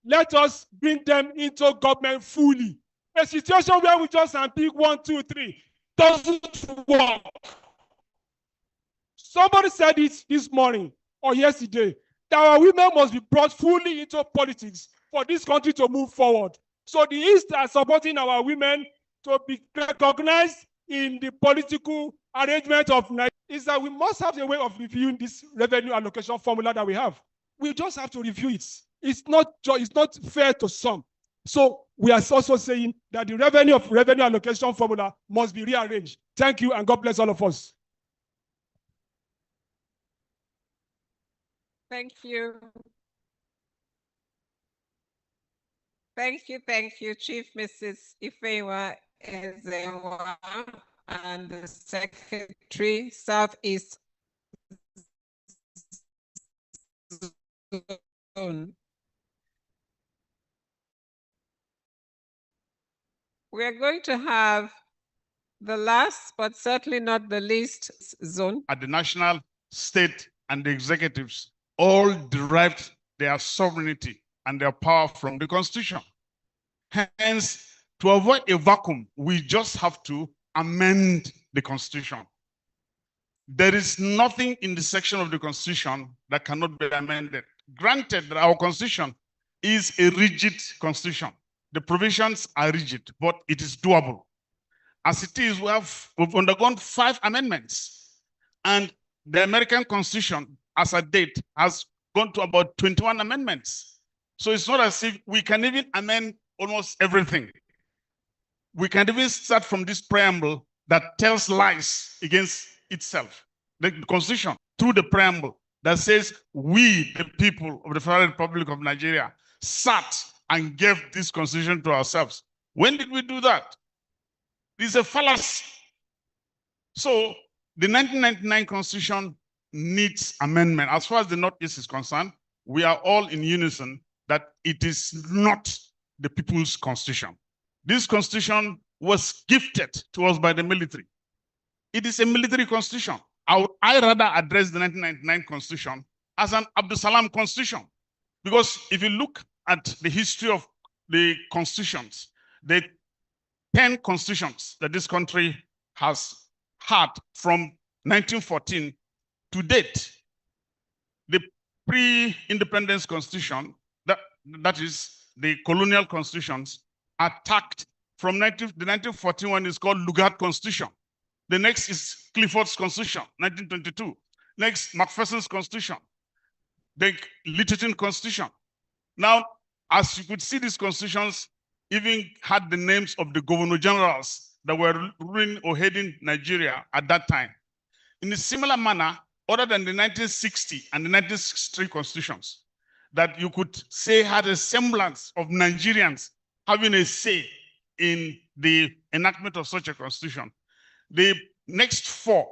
Speaker 8: Let us bring them into government fully. A situation where we just pick 1, 2, 3 doesn't work. Somebody said it this morning or yesterday that our women must be brought fully into politics for this country to move forward. So the East are supporting our women to be recognized in the political arrangement of Nigeria. Is that we must have a way of reviewing this revenue allocation formula that we have. We just have to review it. It's not fair to some. So we are also saying that the revenue allocation formula must be rearranged. Thank you, and God bless all of us.
Speaker 3: Thank you. Thank you, Chief Mrs. Ifewa Ezewa and the Secretary, Southeast Zone. We are going to have the last, but certainly not the least, zone.
Speaker 5: At the national, state, and the executives all derived their sovereignty and their power from the Constitution. Hence, to avoid a vacuum, we just have to amend the Constitution. There is nothing in the section of the Constitution that cannot be amended. Granted that our Constitution is a rigid Constitution. The provisions are rigid, but it is doable. As it is, we've undergone 5 amendments, and the American Constitution, as a date, has gone to about 21 amendments. So it's not as if we can even amend almost everything. We can even start from this preamble that tells lies against itself. The Constitution, through the preamble that says, we, the people of the Federal Republic of Nigeria, sat and gave this Constitution to ourselves. When did we do that? It's a fallacy. So the 1999 Constitution needs amendment. As far as the Northeast is concerned, we are all in unison that it is not the people's constitution. This constitution was gifted to us by the military. It is a military constitution. I rather address the 1999 constitution as an Abdul Salam constitution. Because if you look at the history of the constitutions, the 10 constitutions that this country has had from 1914 to date, the pre-independence constitution, that is the colonial constitutions, attacked from the 1941 is called Lugard Constitution. The next is Clifford's Constitution, 1922. Next, Macpherson's Constitution, the Littleton Constitution. Now, as you could see, these constitutions even had the names of the governor generals that were ruling or heading Nigeria at that time. In a similar manner, other than the 1960 and the 1963 constitutions, that you could say had a semblance of Nigerians having a say in the enactment of such a constitution. The next 4,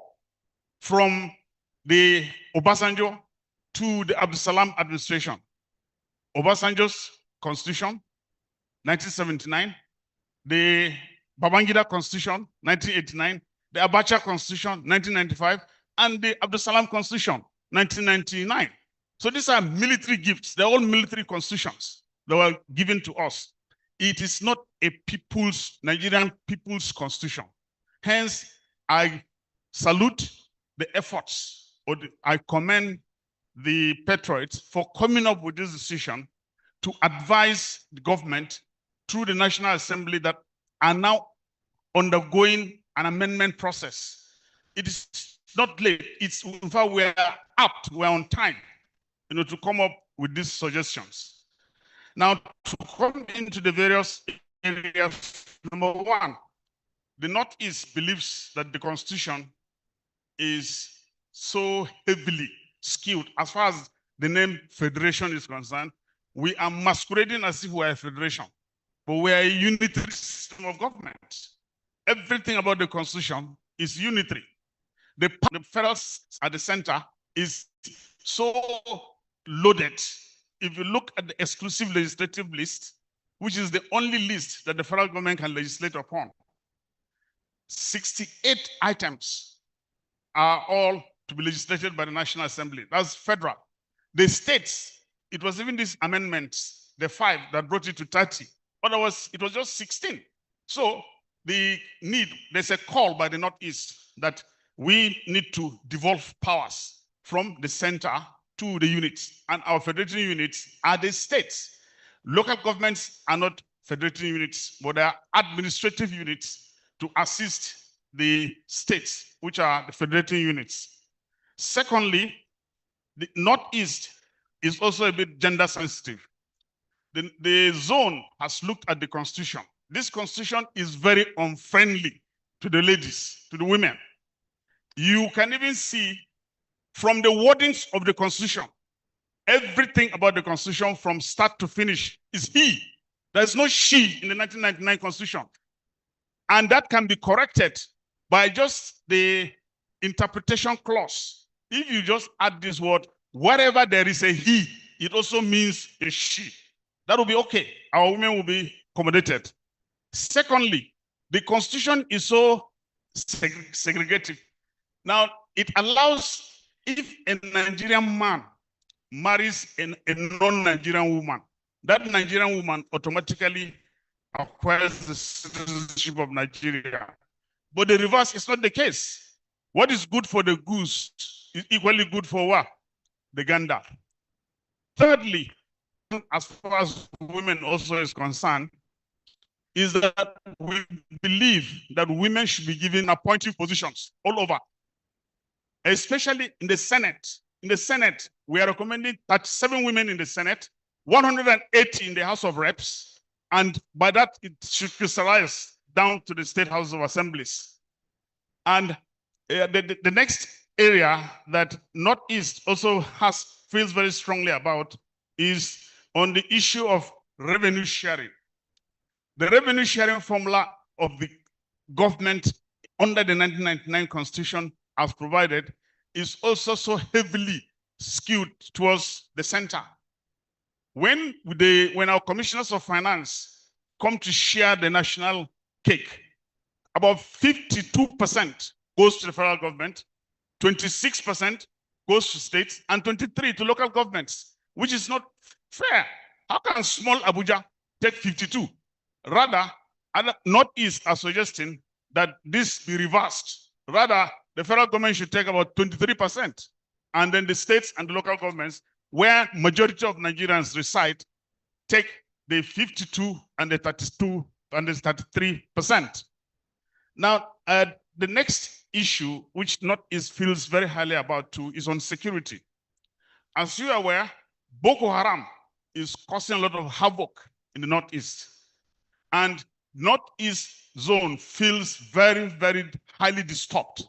Speaker 5: from the Obasanjo to the Abdul Salam administration. Obasanjo's constitution, 1979, the Babangida constitution, 1989, the Abacha constitution, 1995, and the Abdul Salam constitution, 1999. So these are military gifts. They're all military constitutions that were given to us. It is not a Nigerian people's constitution. Hence, I salute the efforts, I commend the patriots for coming up with this decision to advise the government through the National Assembly that are now undergoing an amendment process. It is not late. It's, in fact, we're apt, we're on time, to come up with these suggestions. Now, to come into the various areas, number one, the Northeast believes that the Constitution is so heavily skewed as far as the name federation is concerned. We are masquerading as if we are a federation, but we are a unitary system of government. Everything about the Constitution is unitary. The federal at the center is so loaded. If you look at the exclusive legislative list, which is the only list that the federal government can legislate upon, 68 items are all to be legislated by the National Assembly. That's federal. The states, it was even these amendments, the 5 that brought it to 30. Otherwise, it was just 16. So there's a call by the Northeast that we need to devolve powers from the center to the units. And our federating units are the states. Local governments are not federating units, but they are administrative units to assist the states, which are the federating units. Secondly, the Northeast is also a bit gender sensitive. The zone has looked at the Constitution. This Constitution is very unfriendly to the ladies, to the women. You can even see from the wordings of the Constitution, everything about the Constitution from start to finish is he. There's no she in the 1999 Constitution. And that can be corrected by just the interpretation clause. If you just add this word, wherever there is a he, it also means a she. That will be okay. Our women will be accommodated. Secondly, the Constitution is so segregative. Now, it allows, if a Nigerian man marries a non-Nigerian woman, that Nigerian woman automatically acquires the citizenship of Nigeria. But the reverse is not the case. What is good for the goose is equally good for what? The gander. Thirdly, as far as women also is concerned, is that we believe that women should be given appointive positions all over, especially in the Senate. In the Senate, we are recommending 37 women in the Senate, 180 in the House of Reps, and by that, it should crystallize down to the State House of Assemblies. And the next area that Northeast also feels very strongly about is on the issue of revenue sharing. The revenue sharing formula of the government under the 1999 Constitution as provided is also so heavily skewed towards the center. When our commissioners of finance come to share the national cake, about 52% goes to the federal government, 26% goes to states, and 23% to local governments, which is not fair. How can small Abuja take 52%? Rather, Northeast are suggesting that this be reversed. Rather, the federal government should take about 23%, and then the states and the local governments, where majority of Nigerians reside, take the 52% and the 32% and the 33%. Now, the next issue, which Northeast feels very highly about too, is on security. As you are aware, Boko Haram is causing a lot of havoc in the Northeast. And Northeast zone feels very, very highly disturbed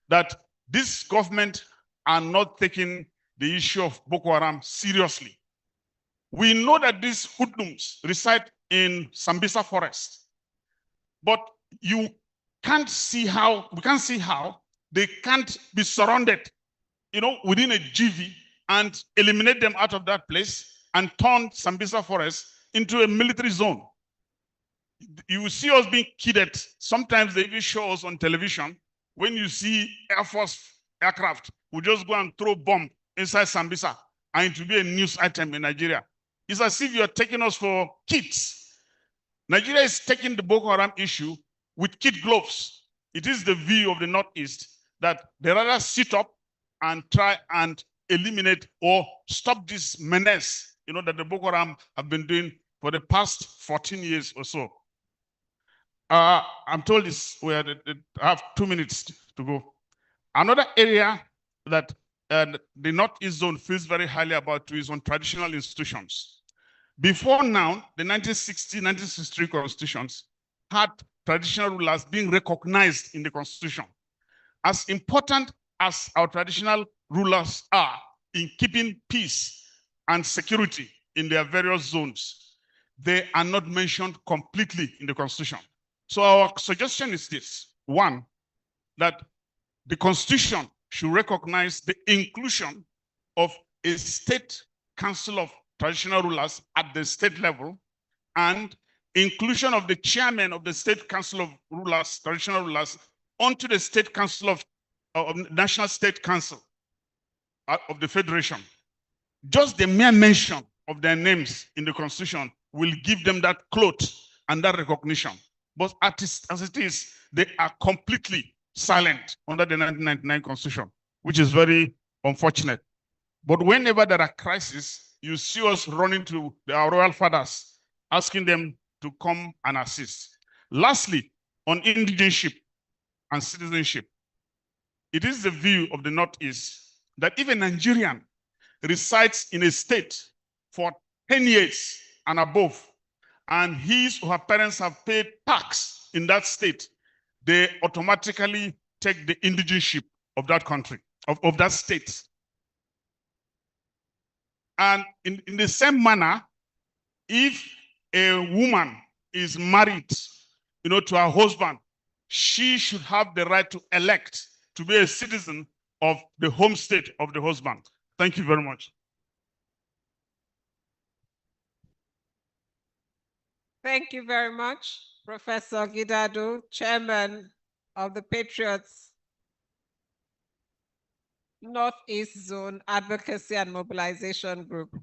Speaker 5: that this government are not taking the issue of Boko Haram seriously. We know that these hoodlums reside in Sambisa forest, but we can't see how they can't be surrounded, within a GV and eliminate them out of that place and turn Sambisa forest into a military zone. You will see us being kidded. Sometimes they even show us on television when you see Air Force aircraft will just go and throw bomb inside Sambisa and it will be a news item in Nigeria. It's as if you're taking us for kids. Nigeria is taking the Boko Haram issue with kid gloves. It is the view of the Northeast that they rather sit up and try and eliminate or stop this menace, that the Boko Haram have been doing for the past 14 years or so. I'm told I have 2 minutes to go. Another area that the Northeast zone feels very highly about too is on traditional institutions. Before now, the 1960, 1963 constitutions had traditional rulers being recognized in the constitution. As important as our traditional rulers are in keeping peace and security in their various zones, they are not mentioned completely in the constitution. So our suggestion is this: one, that the constitution should recognize the inclusion of a state council of traditional rulers at the state level, and inclusion of the chairman of the state council of rulers, traditional rulers, onto the state council of national state council of the federation. Just the mere mention of their names in the constitution will give them that clout and that recognition. But as it is, they are completely silent under the 1999 constitution, which is very unfortunate. But whenever there are crises, you see us running to our royal fathers, asking them to come and assist. Lastly, on indigenship and citizenship, it is the view of the Northeast that if a Nigerian resides in a state for 10 years and above, and his or her parents have paid tax in that state, they automatically take the indigenship of that country, of that state. And in the same manner, if a woman is married, to her husband, she should have the right to elect to be a citizen of the home state of the husband. Thank you very much.
Speaker 3: Thank you very much, Professor Gidado, Chairman of the Patriots Northeast Zone Advocacy and Mobilization Group.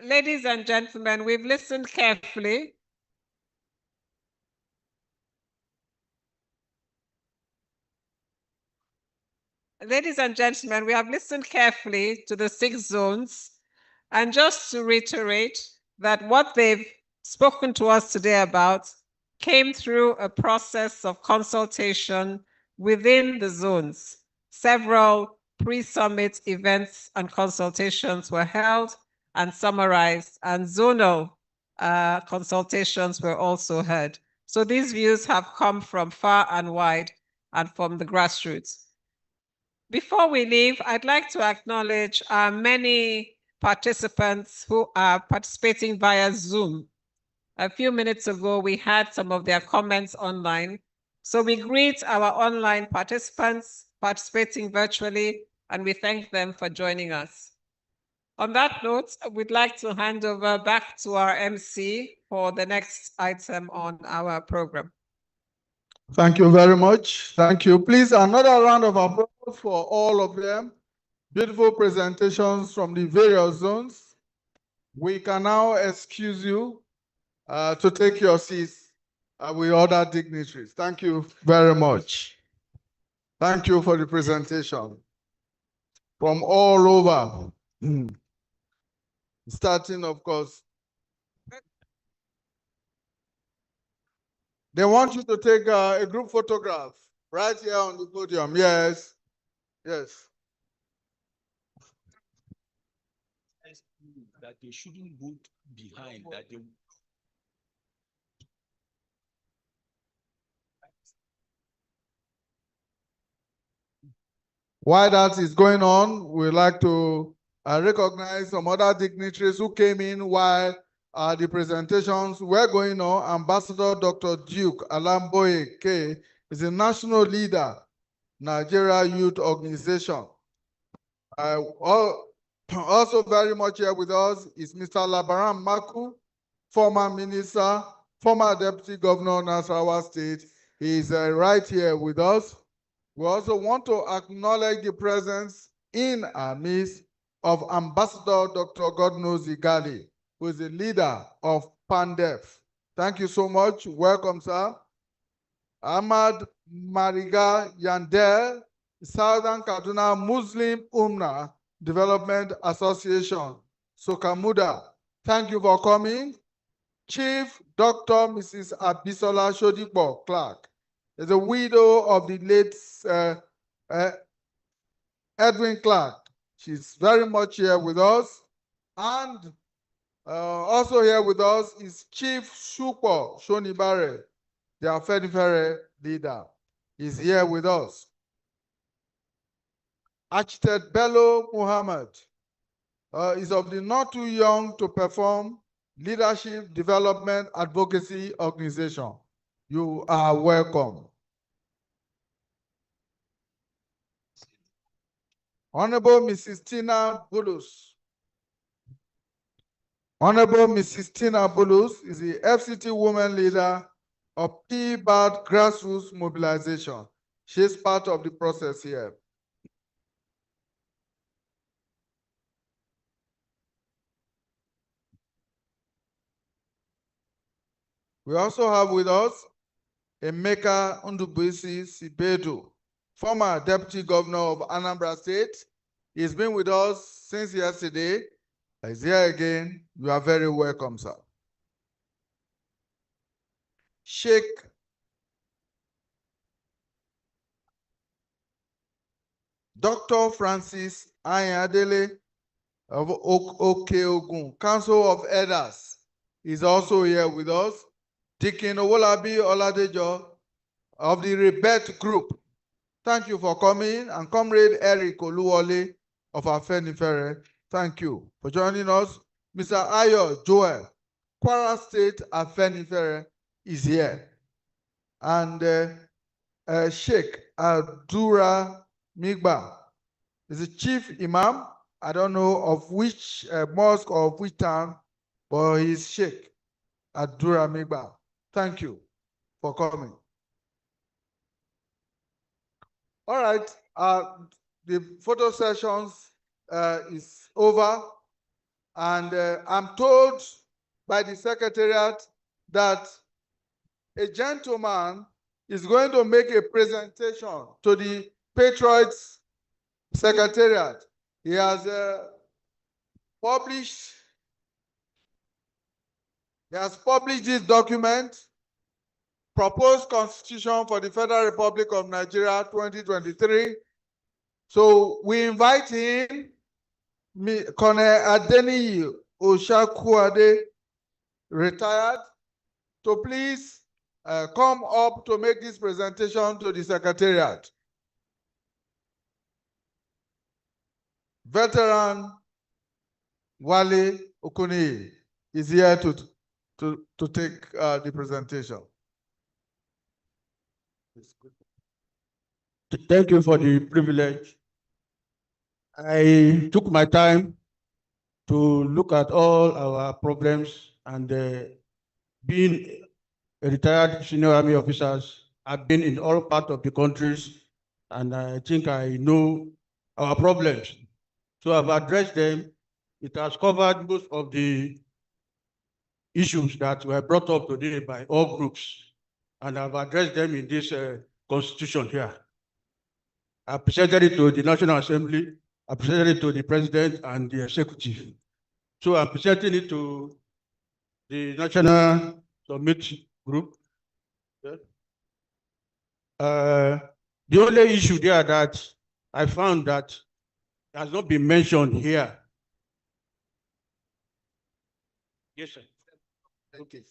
Speaker 3: Ladies and gentlemen, we've listened carefully. Ladies and gentlemen, we have listened carefully to the 6 zones. And just to reiterate that what they've spoken to us today about came through a process of consultation within the zones. Several pre-summit events and consultations were held and summarized, and zonal consultations were also heard. So these views have come from far and wide and from the grassroots. Before we leave, I'd like to acknowledge our many participants who are participating via Zoom. A few minutes ago, we had some of their comments online. So we greet our online participants participating virtually, and we thank them for joining us. On that note, we'd like to hand over back to our MC for the next item on our program.
Speaker 9: Thank you very much. Thank you. Please, another round of applause for all of them. Beautiful presentations from the various zones. We can now excuse you to take your seats with other dignitaries. Thank you very much. Thank you for the presentation from all over. Starting, of course. They want you to take a group photograph right here on the podium. Yes. Yes.
Speaker 10: That they shouldn't go behind, that they...
Speaker 9: While that is going on, we'd like to recognize some other dignitaries who came in while the presentations were going on. Ambassador Dr. Duke Alamboye K is a national leader, Nigeria Youth Organization. Also very much here with us is Mr. Labaran Maku, former minister, former deputy governor of Nasarawa State. He is right here with us. We also want to acknowledge the presence in our midst of Ambassador Dr. Godnose Igali, who is the leader of PANDEF. Thank you so much. Welcome, sir. Ahmad Mariga Yandel, Southern Kaduna Muslim Ummah Development Association, Sokamuda. Thank you for coming. Chief Dr. Mrs. Abisola Shodipo Clark is a widow of the late Edwin Clark. She's very much here with us. And also here with us is Chief Shupo Shonibare, the Afenifere leader, is here with us. Architect Bello Muhammad is of the not too young to perform leadership development advocacy organization. You are welcome. Honorable Mrs. Tina Bulus. Honorable Mrs. Tina Bulus is the FCT woman leader of PBAD grassroots mobilization. She's part of the process here. We also have with us Emeka Ndubuisi Sibedu, former Deputy Governor of Anambra State. He's been with us since yesterday. He's here again. You are very welcome, sir. Sheikh Dr. Francis Ayadele of Okeogun, Council of Elders, is also here with us. Deacon Owolabi Oladejo of the Rebet Group. Thank you for coming. And Comrade Eric Oluwole of Afenifere, thank you for joining us. Mr. Ayo Joel, Kwara State Afenifere, is here. And Sheikh Adura Migba is the Chief Imam. I don't know of which mosque or of which town, but he's Sheikh Adura Migba. Thank you for coming. All right, the photo sessions is over, and I'm told by the Secretariat that a gentleman is going to make a presentation to the Patriots Secretariat. He has published this document, Proposed Constitution for the Federal Republic of Nigeria 2023. So we invite him, Colonel Adeniyi Oshakuade, retired, to please come up to make this presentation to the Secretariat. Veteran Wole Okuni is here to take the presentation.
Speaker 11: Thank you for the privilege. I took my time to look at all our problems, and being a retired senior army officers, I've been in all parts of the countries, and I think I know our problems. So I've addressed them. It has covered most of the issues that were brought up today by all groups, and I've addressed them in this constitution here. I presented it to the National Assembly, I presented it to the President and the Executive. So I'm presenting it to the National Summit Group. Yeah. The only issue there that I found that has not been mentioned here. Yes, sir. Okay.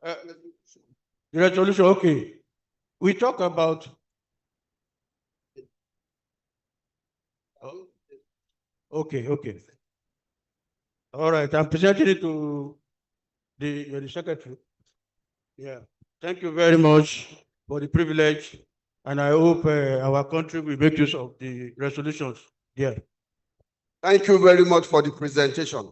Speaker 11: The resolution, okay. We talk about. Okay. All right, I'm presenting it to the Secretary. Yeah. Thank you very much for the privilege, and I hope our country will make use of the resolutions. Yeah.
Speaker 12: Thank you very much for the presentation.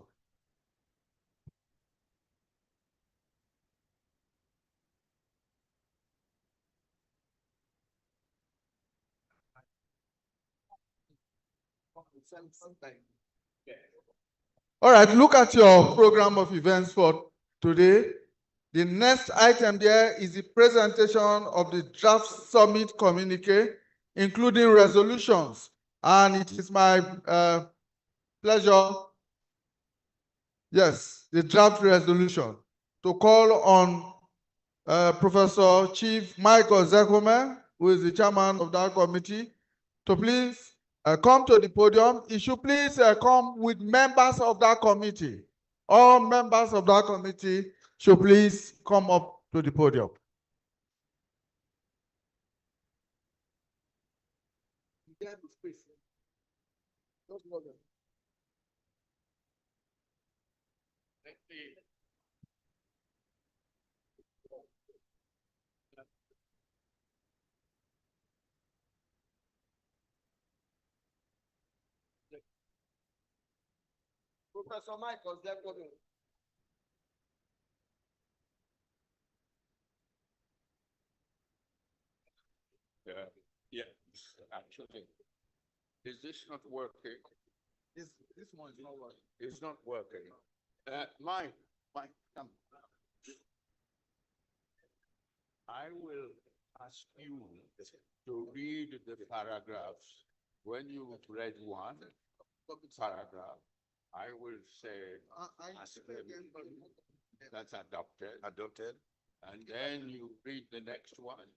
Speaker 9: All right, look at your program of events for today. The next item there is the presentation of the draft summit communique, including resolutions. And it is my pleasure, yes, the draft resolution, to call on Professor Chief Michael Zekome, who is the chairman of that committee, to please come to the podium. You should please come with members of that committee. All members of that committee should please come up to the podium.
Speaker 12: Professor Michael,
Speaker 10: yeah, actually, is this not working?
Speaker 9: This one is not working.
Speaker 10: It's not working. Mike, come. I will ask you to read the paragraphs. When you've read one paragraph, I will say, that's adopted. And then you read the next one.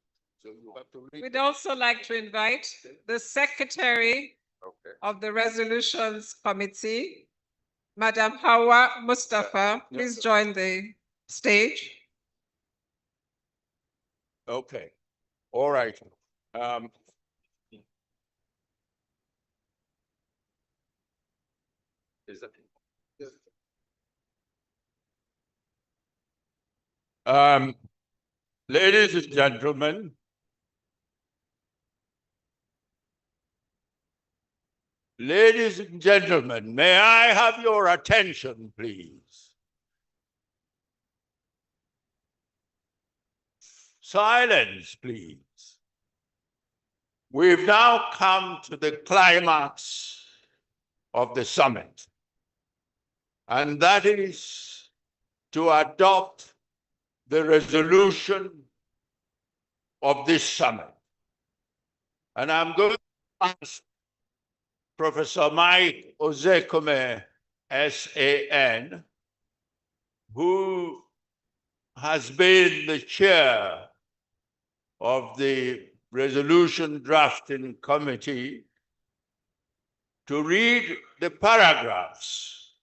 Speaker 10: So you have to read.
Speaker 3: We'd also like to invite the Secretary of the Resolutions Committee, Madam Hawa Mustafa. Please join the stage.
Speaker 10: Okay. All right. Is that? Ladies and gentlemen, may I have your attention, please? Silence, please. We've now come to the climax of the summit, and that is to adopt the resolution of this summit. And I'm going to ask Professor Mike Ozekome, SAN, who has been the chair of the resolution drafting committee, to read the paragraphs.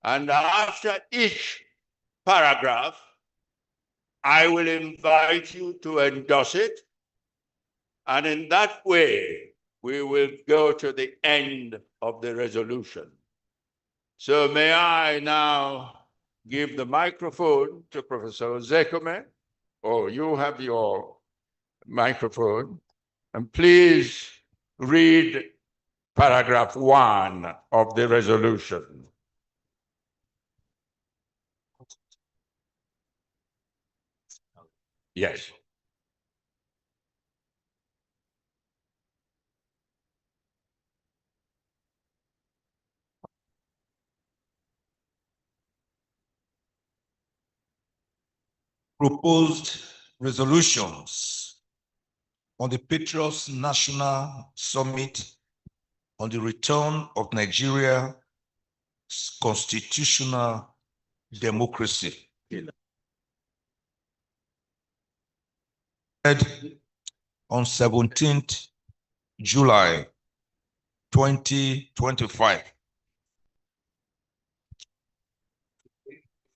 Speaker 10: And after each paragraph, I will invite you to endorse it. And in that way, we will go to the end of the resolution. So may I now give the microphone to Professor Ozekome. Oh, you have your microphone. And please read paragraph 1 of the resolution. Yes.
Speaker 13: Proposed resolutions on the Patriots National Summit on the return of Nigeria's constitutional democracy. On 17th July 2025.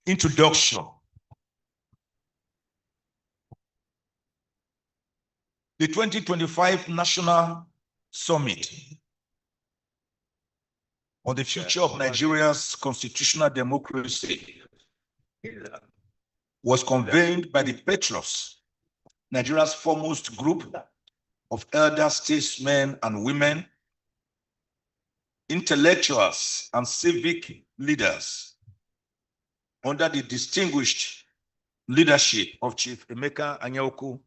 Speaker 13: Introduction. The 2025 National Summit on the future of Nigeria's constitutional democracy was convened by the Patriots, Nigeria's foremost group of elder statesmen and women, intellectuals and civic leaders under the distinguished leadership of Chief Emeka Anyaoku,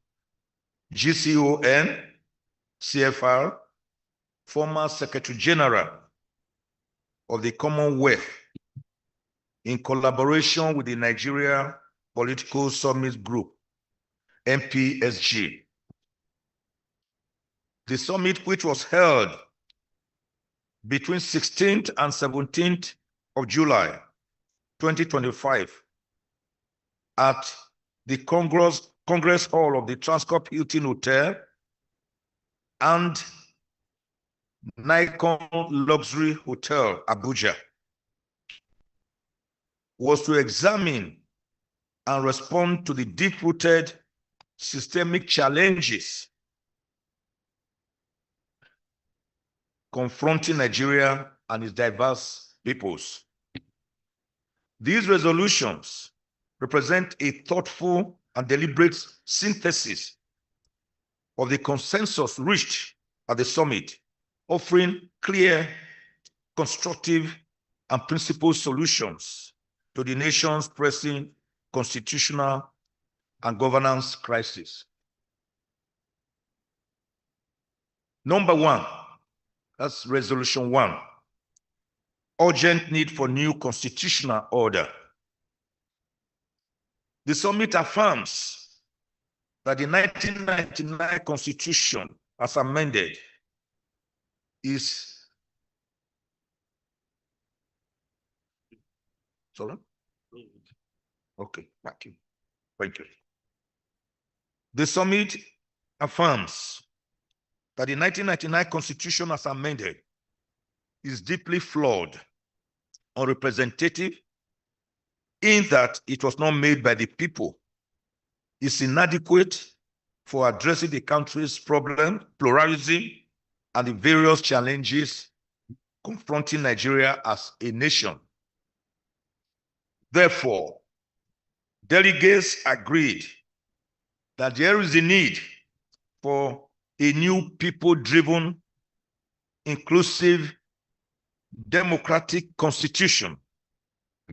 Speaker 13: GCON, CFR, former Secretary General of the Commonwealth, in collaboration with the Nigeria Political Summit Group, MPSG. The summit, which was held between 16th and 17th of July 2025 at the Congress Hall of the Transcorp Hilton Hotel and Nikon Luxury Hotel, Abuja, was to examine and respond to the deep-rooted systemic challenges confronting Nigeria and its diverse peoples. These resolutions represent a thoughtful and deliberate synthesis of the consensus reached at the summit, offering clear, constructive, and principled solutions to the nation's pressing constitutional and governance crisis. Number one, that's resolution 1, urgent need for new constitutional order. The summit affirms that the 1999 Constitution, as amended, is sorry? Okay, thank you. Thank you. The summit affirms that the 1999 Constitution, as amended, is deeply flawed, unrepresentative, in that it was not made by the people, is inadequate for addressing the country's problem, pluralism, and the various challenges confronting Nigeria as a nation. Therefore, delegates agreed that there is a need for a new people-driven, inclusive, democratic constitution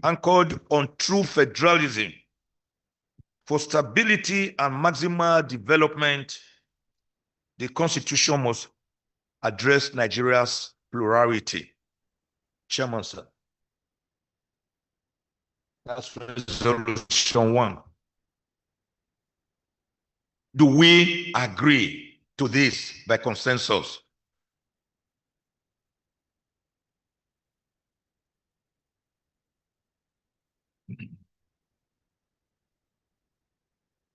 Speaker 13: anchored on true federalism. For stability and maximal development, the constitution must address Nigeria's plurality. Chairman, sir. That's resolution 1. Do we agree to this by consensus?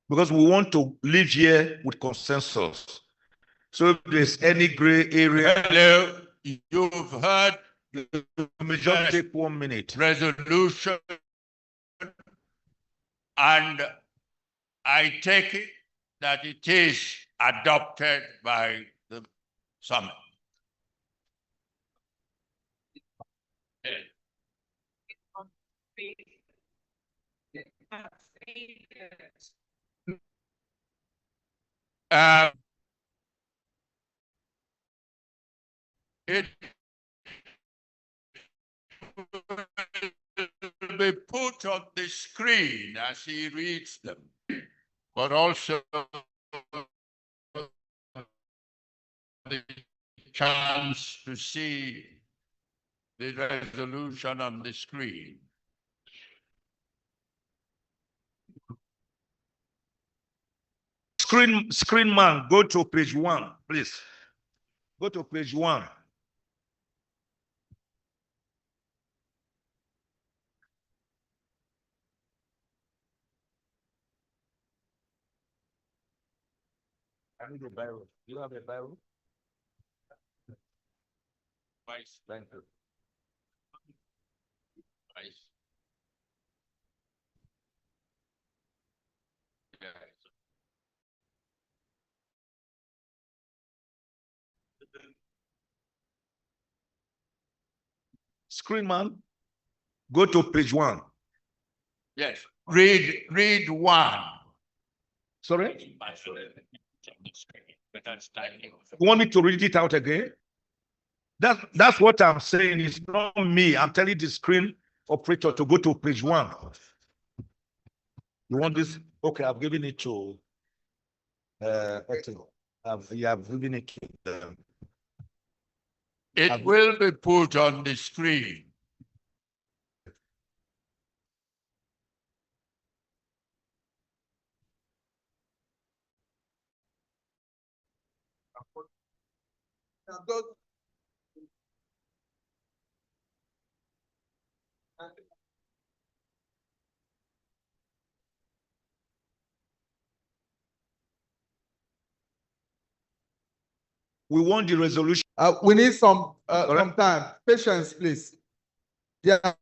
Speaker 13: Because we want to live here with consensus. So if there's any gray area,
Speaker 10: Hello, you've heard the
Speaker 13: just take 1 minute.
Speaker 10: resolution, and I take it that it is adopted by the summit. It will be put on the screen as he reads them, but also the chance to see the resolution on the screen.
Speaker 13: Screen man, go to page 1, please. Go to page 1. I need a Bible. Do you have a Bible?
Speaker 10: Vice.
Speaker 13: Thank you.
Speaker 10: Vice. Yes.
Speaker 13: Screen man, go to page 1.
Speaker 10: Yes. Read 1.
Speaker 13: Sorry? You want me to read it out again? That's what I'm saying. It's not me. I'm telling the screen operator to go to page 1. You want this? Okay, I've given it to you have given it to
Speaker 10: It will be put on the screen.
Speaker 13: we want the resolution
Speaker 9: We need some time. Patience, please. They are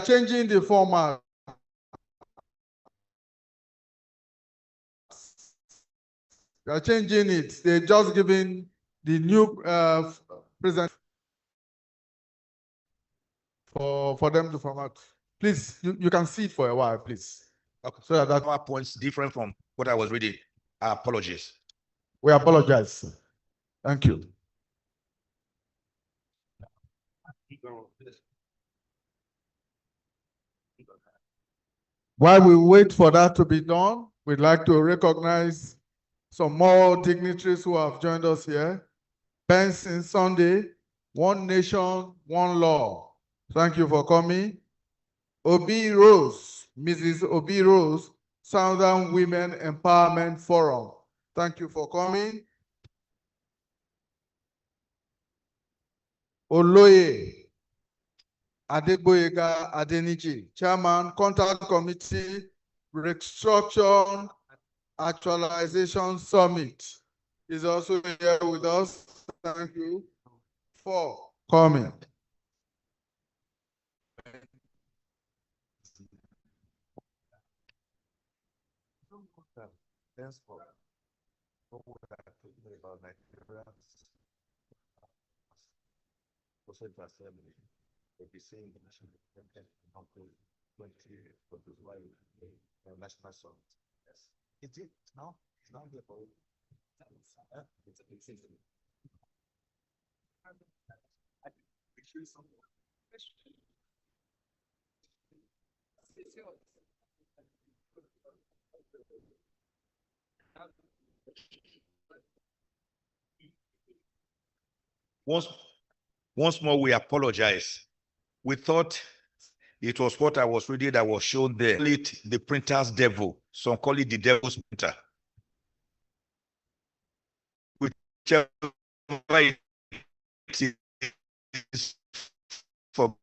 Speaker 9: changing the format. They are changing it. They're just giving the new present for them to format. Please, you can see it for a while, please.
Speaker 13: Okay.
Speaker 9: So that
Speaker 13: our points different from what I was reading. Apologies.
Speaker 9: we apologize. Thank you. While we wait for that to be done, we'd like to recognize some more dignitaries who have joined us here. Benson Sunday, One Nation, One Law. Thank you for coming. Obi Rose, Mrs. Obi Rose, Southern Women Empowerment Forum. Thank you for coming. Oloye Adegboyega Adeniji, Chairman, Contact Committee, Restructure Actualization Summit, is also here with us. Thank you for coming.
Speaker 13: National song. Yes. Is it now? It's not here for Once more, we apologize. We thought it was what I was reading that was shown there. Call it the printer's devil. Some call it the devil's printer. Whichever it is for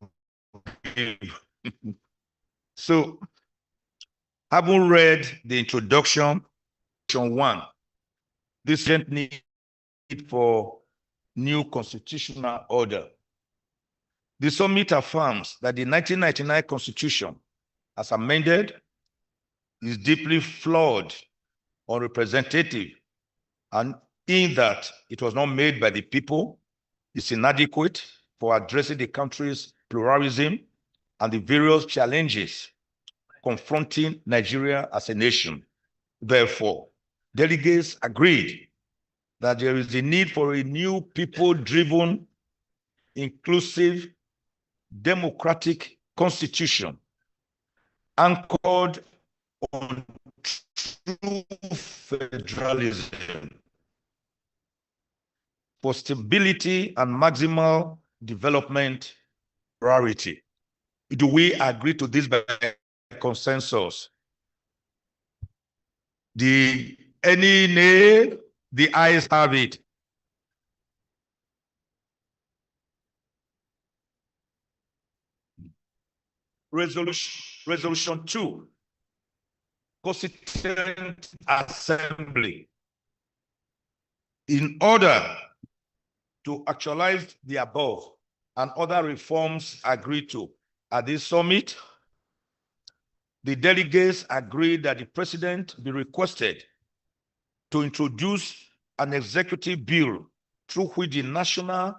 Speaker 13: So, having read the introduction, one, this need for new constitutional order. The summit affirms that the 1999 Constitution, as amended, is deeply flawed, unrepresentative, and in that it was not made by the people, is inadequate for addressing the country's pluralism and the various challenges confronting Nigeria as a nation. Therefore, delegates agreed that there is a need for a new people-driven, inclusive, democratic constitution anchored on true federalism for stability and maximal development priority. Do we agree to this by consensus? Any nay? The ayes have it. Resolution 2, Constituent Assembly. In order to actualize the above and other reforms agreed to at this summit, the delegates agreed that the president be requested to introduce an executive bill through which the National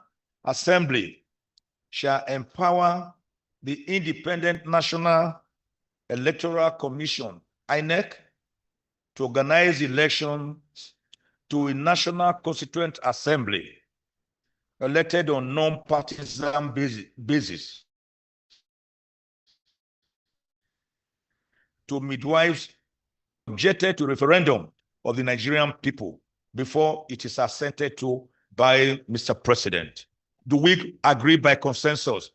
Speaker 13: Assembly shall empower the Independent National Electoral Commission, INEC, to organize elections to a National Constituent Assembly elected on non-partisan basis to midwives objected to referendum of the Nigerian people before it is assented to by Mr. President. Do we agree by consensus?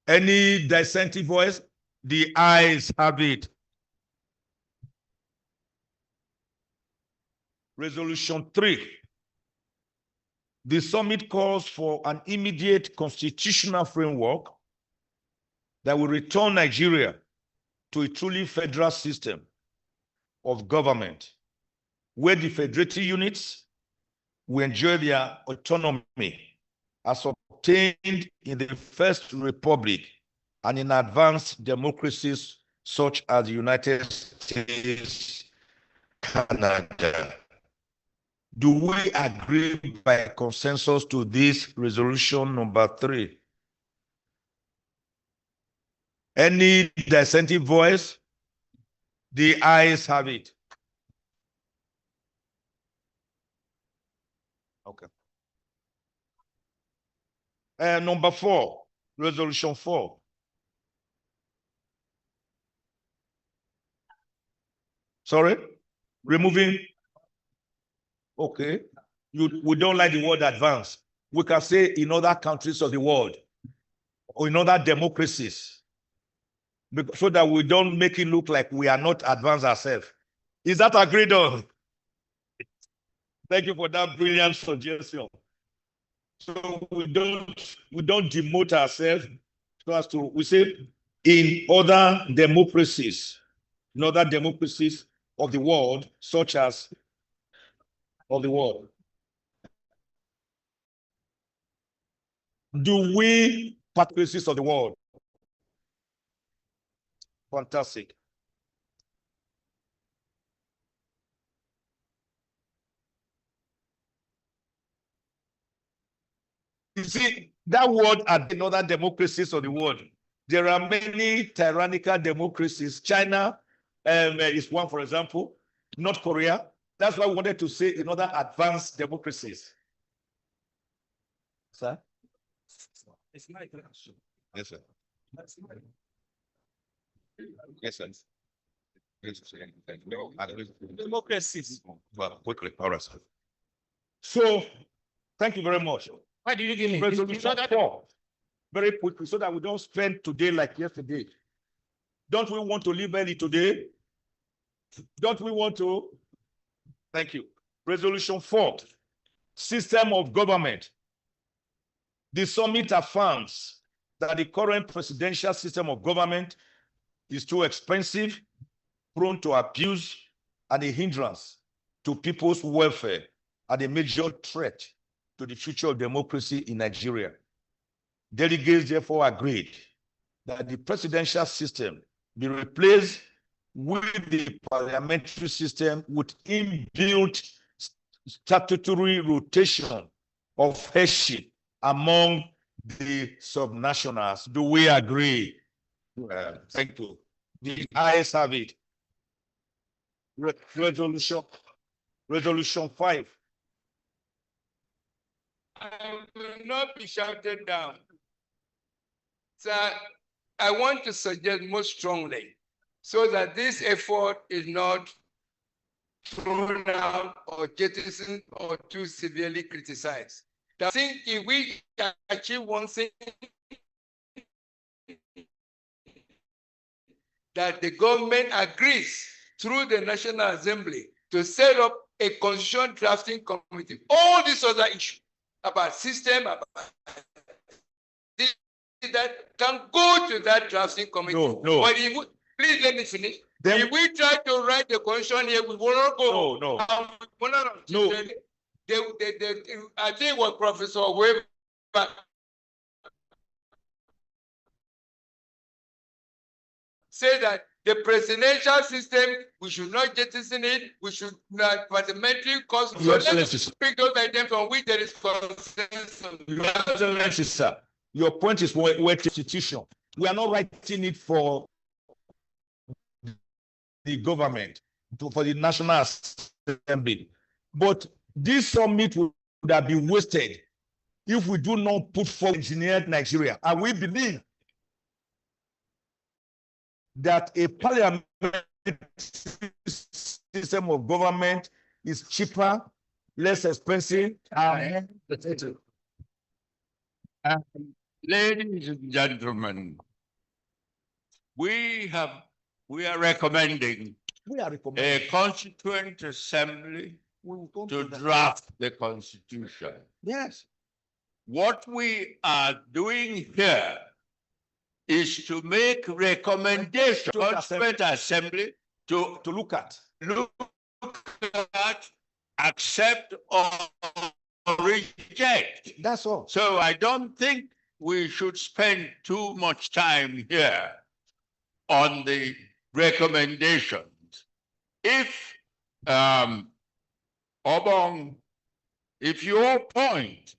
Speaker 13: Any dissenting voice? The ayes have it. Resolution 3. The summit calls for an immediate constitutional framework that will return Nigeria to a truly federal system of government, where the federative units will enjoy their autonomy as obtained in the First Republic and in advanced democracies such as the United States, Canada. Do we agree by consensus to this resolution number 3? Any dissenting voice? The ayes have it. Okay. Number 4, resolution 4. Sorry? Removing? Okay. We don't like the word advance. We can say in other countries of the world or in other democracies, so that we don't make it look like we are not advanced ourselves. Is that agreed on? Thank you for that brilliant suggestion. So we don't demote ourselves so as to, we say in other democracies of the world, such as of the world. Do we democracies of the world? Fantastic. You see, that word at the other democracies of the world, there are many tyrannical democracies. China is one, for example, North Korea. That's why we wanted to say in other advanced democracies. Sir? It's my question. Yes, sir. Yes, sir. Democracies. Well, quickly, all right, sir. So, thank you very much. Why did you give me resolution 4? Very quickly, so that we don't spend today like yesterday. Don't we want to live early today? Don't we want to? Thank you. Resolution 4, system of government. The summit affirms that the current presidential system of government is too expensive, prone to abuse, and a hindrance to people's welfare, and a major threat to the future of democracy in Nigeria. Delegates therefore agreed that the presidential system be replaced with the parliamentary system with inbuilt statutory rotation of headship among the subnationals. Do we agree? Thank you. The ayes have it. Resolution 5.
Speaker 14: I will not be shouted down. Sir, I want to suggest most strongly so that this effort is not thrown out or jettisoned or too severely criticized. I think if we can achieve one thing, that the government agrees through the National Assembly to set up a constitution drafting committee. All these other issues about system, about this, that can go to that drafting committee.
Speaker 13: No.
Speaker 14: But if we, please let me finish. Then, if we try to write the constitution here, we will not go.
Speaker 13: No.
Speaker 14: I think what Professor Weber say that the presidential system, we should not jettison it, we should not parliamentary cause. So let's pick those items on which there is consensus.
Speaker 13: Your Excellency, sir, your point is well institution. We are not writing it for the government, for the National Assembly. But this summit would have been wasted if we do not put forward engineered Nigeria. And we believe that a parliamentary system of government is cheaper, less expensive.
Speaker 10: Ladies and gentlemen, we are recommending a constituent assembly to draft the constitution.
Speaker 13: Yes.
Speaker 10: What we are doing here is to make recommendations to the constituent assembly to look at, accept, or reject.
Speaker 13: That's all.
Speaker 10: So I don't think we should spend too much time here on the recommendations. If Obong, if your point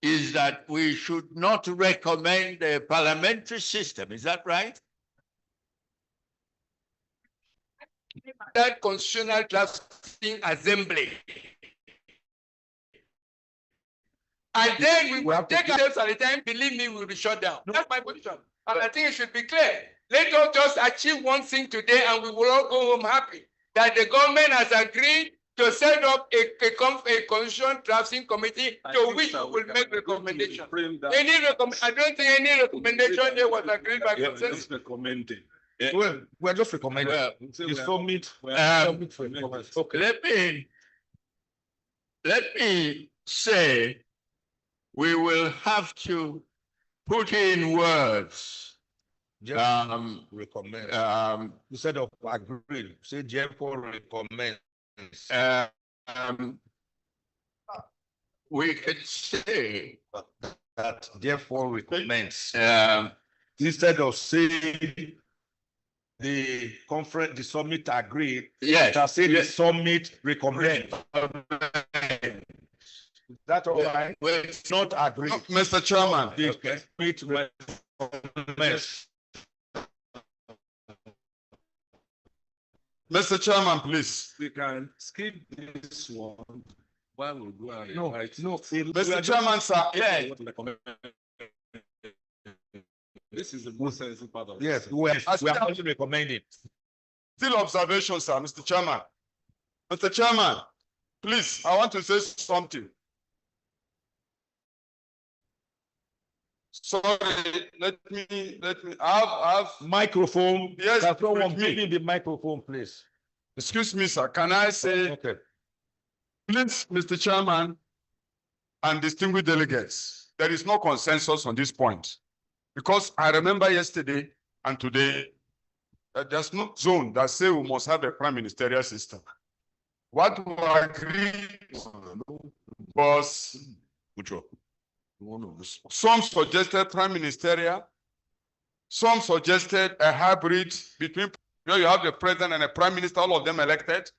Speaker 10: is that we should not recommend a parliamentary system, is that right?
Speaker 14: That constitutional drafting assembly. And then we will take ourselves at the time, believe me, we will be shut down. That's my position. And I think it should be clear. Let us just achieve one thing today and we will all go home happy. That the government has agreed to set up a constitutional drafting committee to which we will make recommendations. I don't think any recommendation there was agreed by consensus.
Speaker 13: Well, we're just recommending. You submit.
Speaker 10: Okay. Let me say we will have to put in words.
Speaker 13: Recommend. Instead of agree, say therefore recommend.
Speaker 10: We could say
Speaker 13: that therefore recommends. Instead of saying the conference, the summit agree.
Speaker 10: Yes.
Speaker 13: That say the summit recommend. Is that all right?
Speaker 10: Well, it's
Speaker 13: not agree.
Speaker 6: No, Mr. Chairman.
Speaker 13: The summit recommends.
Speaker 6: Mr. Chairman, please.
Speaker 5: We can skip this one while we go and
Speaker 13: No,
Speaker 6: Mr. Chairman, sir.
Speaker 10: Yeah.
Speaker 5: This is the most sensitive part of
Speaker 13: Yes,
Speaker 5: this.
Speaker 13: we are also recommending.
Speaker 6: Still observation, sir, Mr. Chairman. Mr. Chairman, please, I want to say something. Sorry, let me, I have
Speaker 13: microphone.
Speaker 6: Yes,
Speaker 13: That's not one
Speaker 6: with me.
Speaker 13: giving the microphone, please.
Speaker 6: Excuse me, sir. Can I say,
Speaker 13: Okay.
Speaker 6: please, Mr. Chairman and distinguished delegates, there is no consensus on this point. Because I remember yesterday and today, there's no zone that say we must have a prime ministerial system. What we agreed was, some suggested prime ministerial, some suggested a hybrid between where you have the president and a prime minister, all of them elected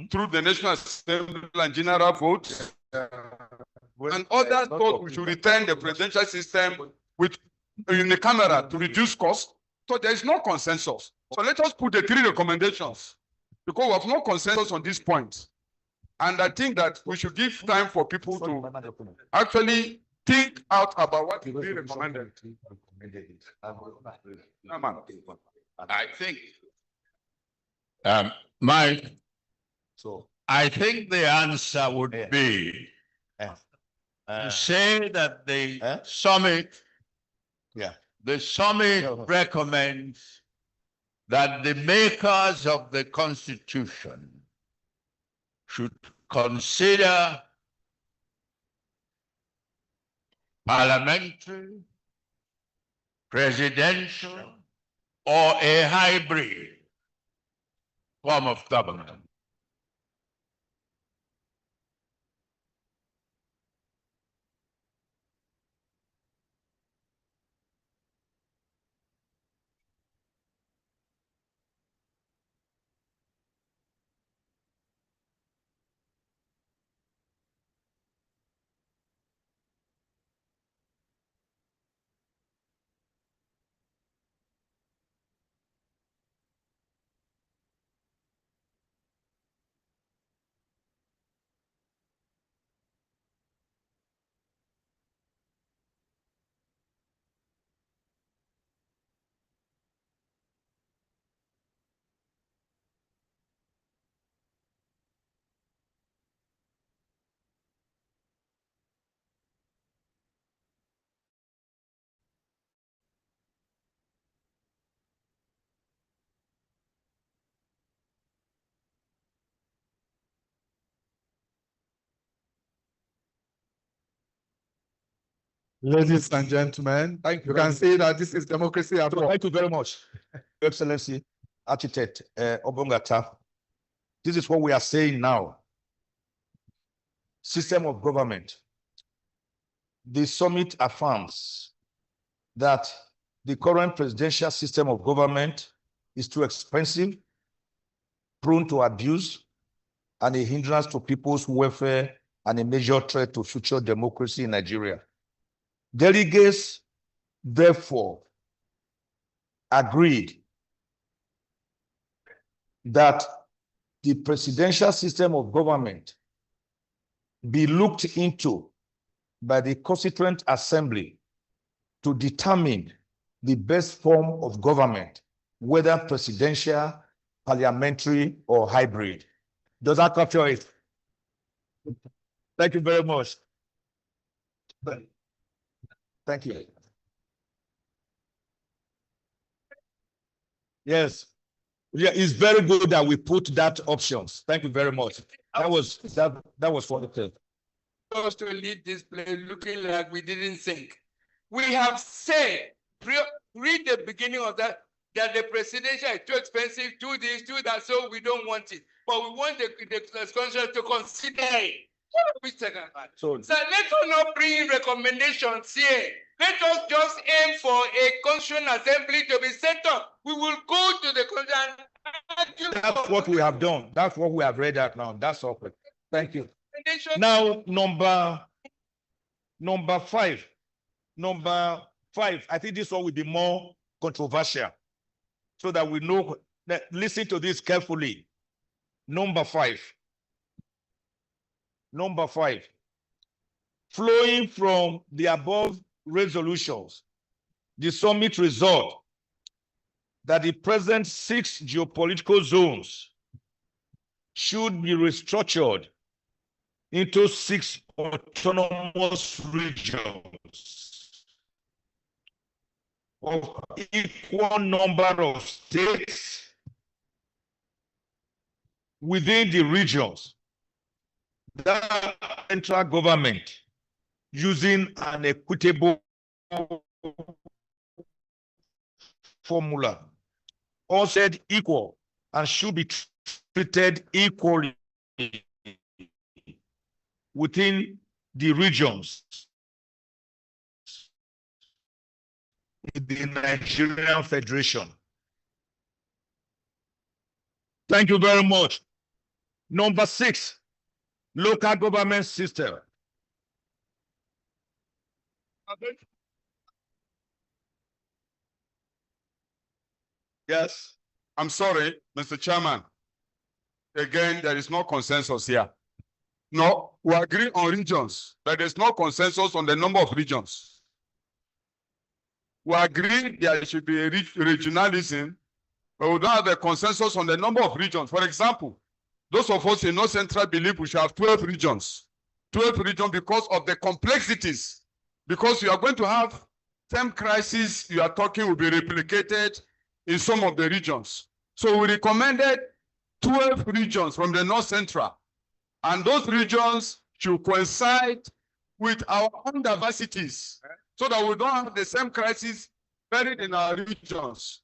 Speaker 6: through the National Assembly and general vote. And others thought we should return the presidential system with in the camera to reduce costs. So there is no consensus. So let us put the 3 recommendations because we have no consensus on this point. And I think that we should give time for people to actually think out about what is being recommended.
Speaker 10: I think, Mike, I think the answer would be to say that the summit recommends that the makers of the Constitution should consider parliamentary, presidential, or a hybrid form of government.
Speaker 9: Ladies and gentlemen, you can see that this is democracy.
Speaker 13: Thank you very much, Excellency Architect Obongata. This is what we are saying now. System of government the summit affirms that the current presidential system of government is too expensive, prone to abuse, and a hindrance to people's welfare and a major threat to future democracy in Nigeria. Delegates, therefore, agreed that the presidential system of government be looked into by the Constituent Assembly to determine the best form of government, whether presidential, parliamentary, or hybrid. Does that capture it? Thank you very much. Thank you. Yes. Yeah, it's very good that we put that options. Thank you very much. That was for the tip.
Speaker 14: Us to lead this place looking like we didn't think. We have said, read the beginning of that the presidential is too expensive, do this, do that, so we don't want it. But we want the constitution to consider it. What are we talking about? So let us not bring recommendations here. Let us just aim for a constitutional assembly to be set up. We will go to the constitution.
Speaker 13: That's what we have done. That's what we have read out now. That's all. Thank you. Now, number five. I think this one will be more controversial, so that we know. Listen to this carefully. Number five. Flowing from the above resolutions, the summit resolved that the present 6 geopolitical zones should be restructured into 6 autonomous regions of equal number of states within the regions. That central government, using an equitable formula, all said equal and should be treated equally within the regions in the Nigerian Federation. Thank you very much. Number 6, local government system.
Speaker 15: Yes. I'm sorry, Mr. Chairman. Again, there is no consensus here. No, we agree on regions, but there's no consensus on the number of regions. We agree there should be a regionalism, but we don't have a consensus on the number of regions. For example, those of us in North Central believe we should have 12 regions. 12 regions because of the complexities. Because you are going to have same crisis you are talking will be replicated in some of the regions. So we recommended 12 regions from the North Central. And those regions should coincide with our own diversities so that we don't have the same crisis buried in our regions.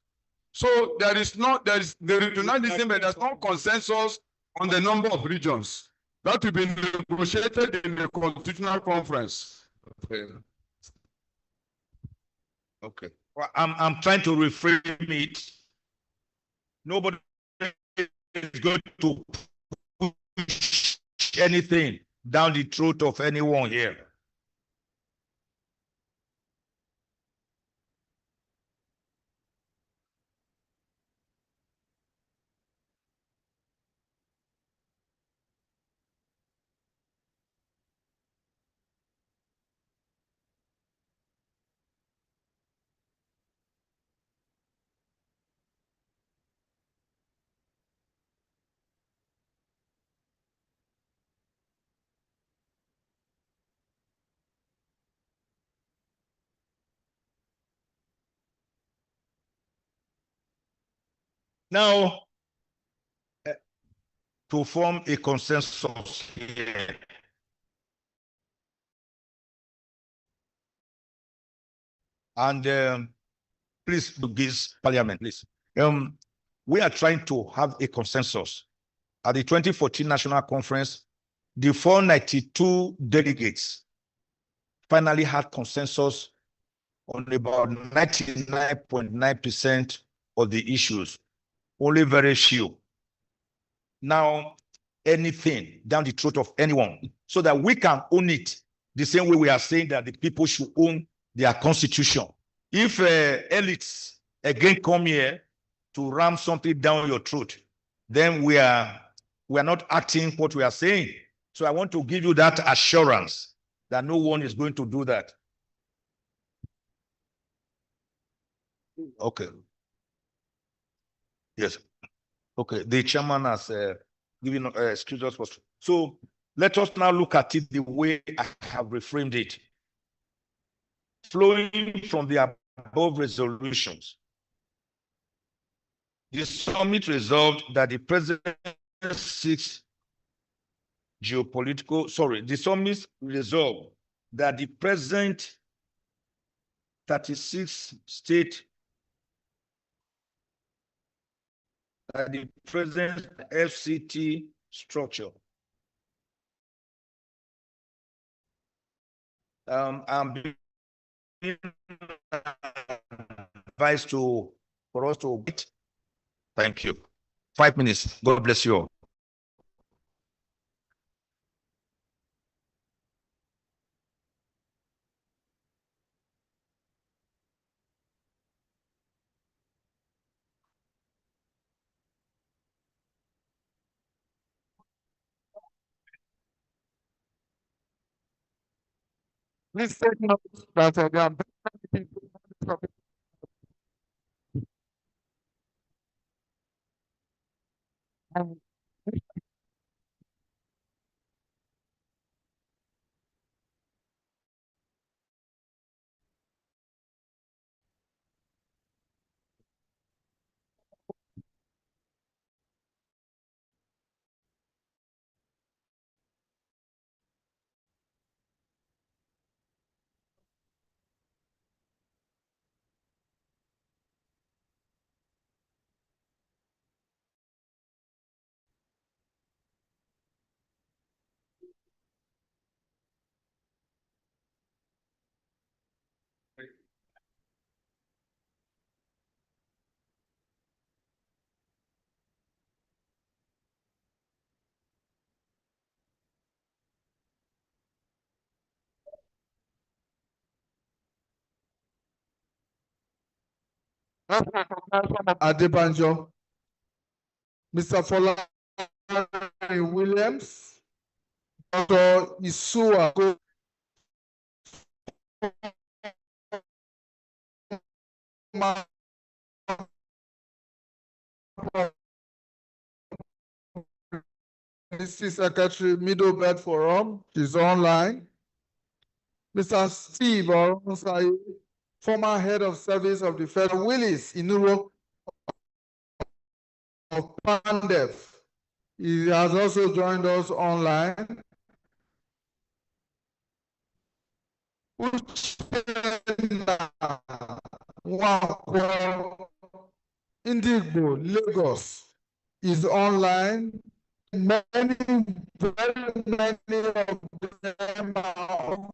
Speaker 15: So there is the regionalism, but there's no consensus on the number of regions. That will be negotiated in the Constitutional Conference.
Speaker 13: Okay. Well, I'm trying to reframe it. Nobody is going to push anything down the throat of anyone here. Now, to form a consensus here, and please do this parliament, please. We are trying to have a consensus. At the 2014 National Conference, the 492 delegates finally had consensus on about 99.9% of the issues, only very few. Now, anything down the throat of anyone, so that we can own it the same way we are saying that the people should own their constitution. If elites again come here to ram something down your throat, then we are not acting what we are saying. So I want to give you that assurance that no one is going to do that. Okay. Yes. Okay. The chairman has given excuse us for. So let us now look at it the way I have reframed it. Flowing from the above resolutions, the summit resolved that the president seeks the summit resolved that the present 36 state, the present FCT structure I'm being advised for us to wait. Thank you. 5 minutes. God bless you all.
Speaker 9: Please take note that there are many people. Adebanjo, Mr. Fola Williams, Dr. Isua Mrs. Secretary, Middle Belt Forum, she's online. Mr. Steve Oronsai, former head of service of the Federal Willis Inuro of PANDEF. He has also joined us online. Indigbo, Lagos is online. Many, very many of them are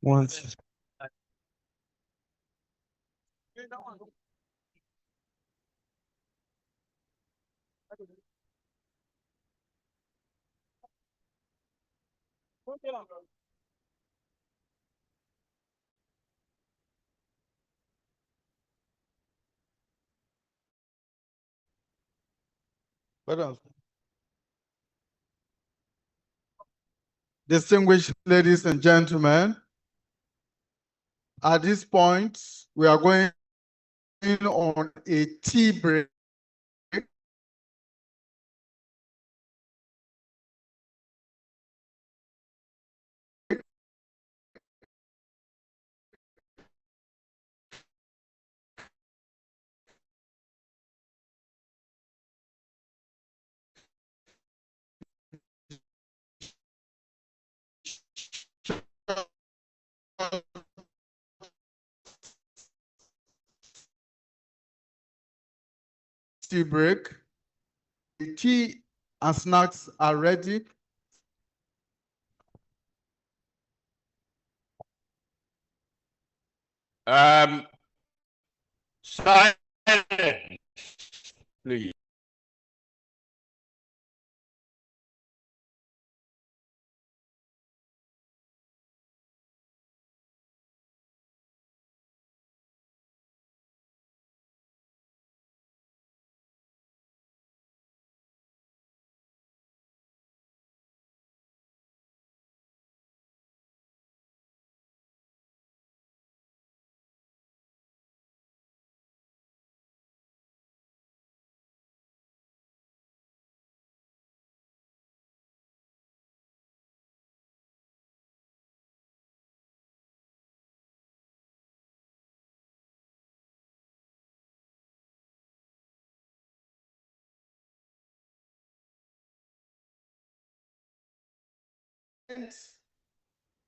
Speaker 8: Once.
Speaker 9: Distinguished ladies and gentlemen, at this point, we are going on a tea break. Tea break. The tea and snacks are ready.
Speaker 10: Silence, please.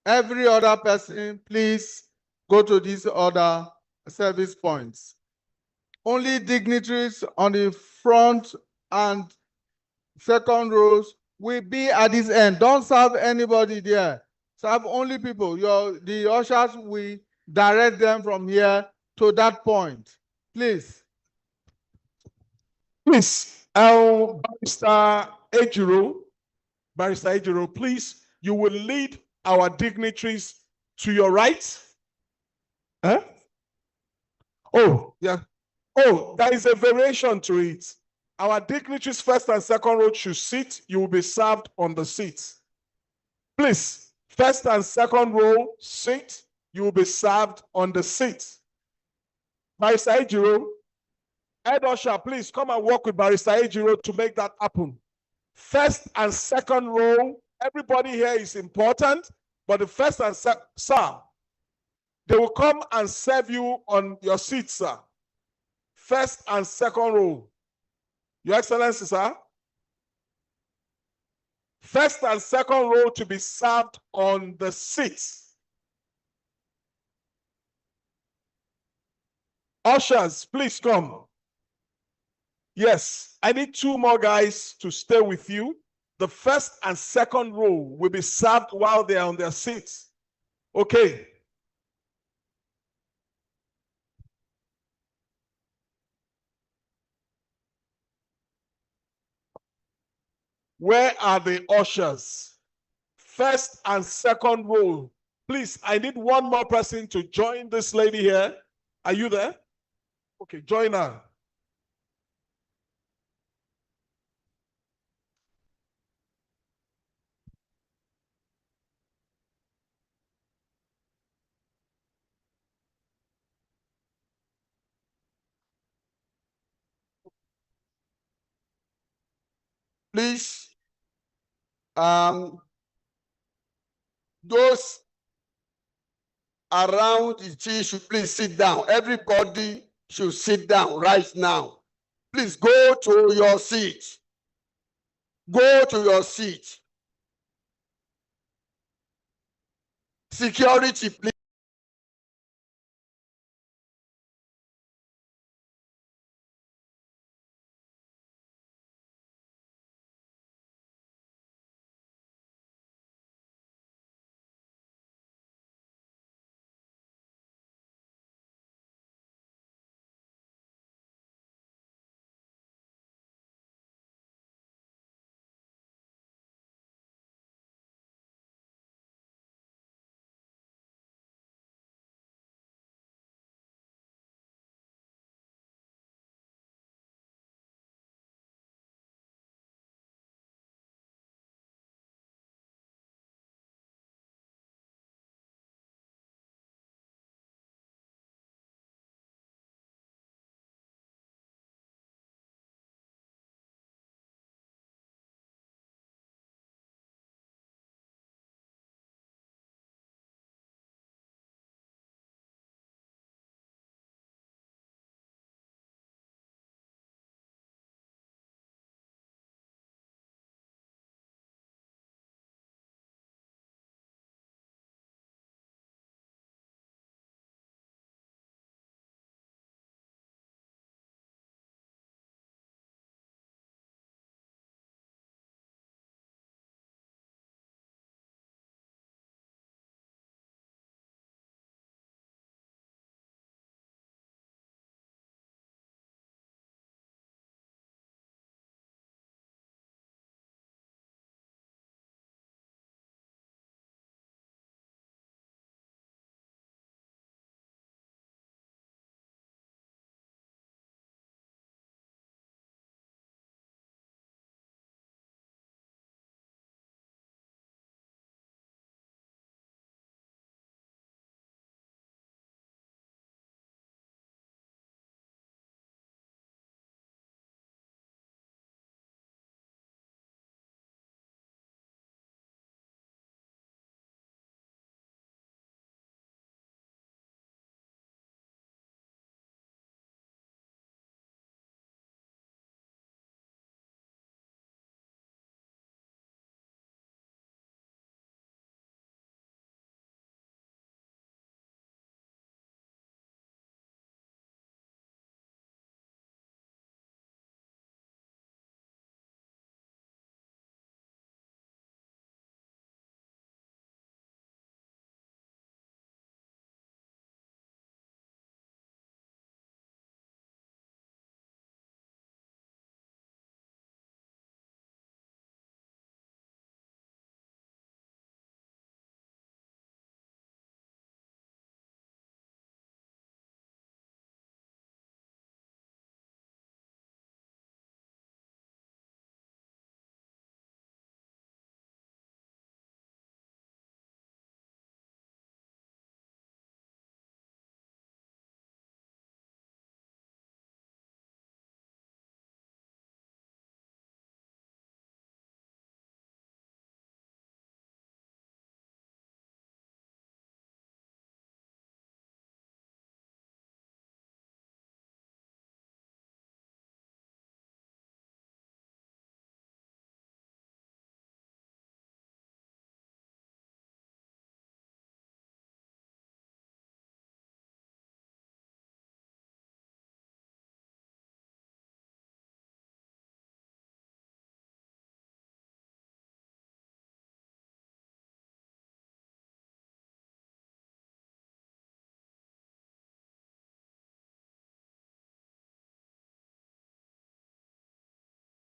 Speaker 9: Every other person, please go to these other service points. Only dignitaries on the front and second rows will be at this end. Don't serve anybody there. Serve only people. The ushers will direct them from here to that point. Please.
Speaker 8: Please, Barrister Ejiro, please, you will lead our dignitaries to your right. Huh? Oh, yeah. Oh, there is a variation to it. Our dignitaries first and second row should sit. You will be served on the seat. Please, first and second row, sit. You will be served on the seat. Barrister Ejiro, Head usher, please come and work with Barrister Ejiro to make that happen. First and second row, everybody here is important, but the first and sir, they will come and serve you on your seat, sir. First and second row. Your Excellency, sir. First and second row to be served on the seats. Ushers, please come. Yes, I need two more guys to stay with you. The first and second row will be served while they are on their seats. Okay. Where are the ushers? First and second row. Please, I need one more person to join this lady here. Are you there? Okay, join her.
Speaker 12: Please, those around the tree should please sit down. Everybody should sit down right now. Please go to your seat. Go to your seat. Security, please.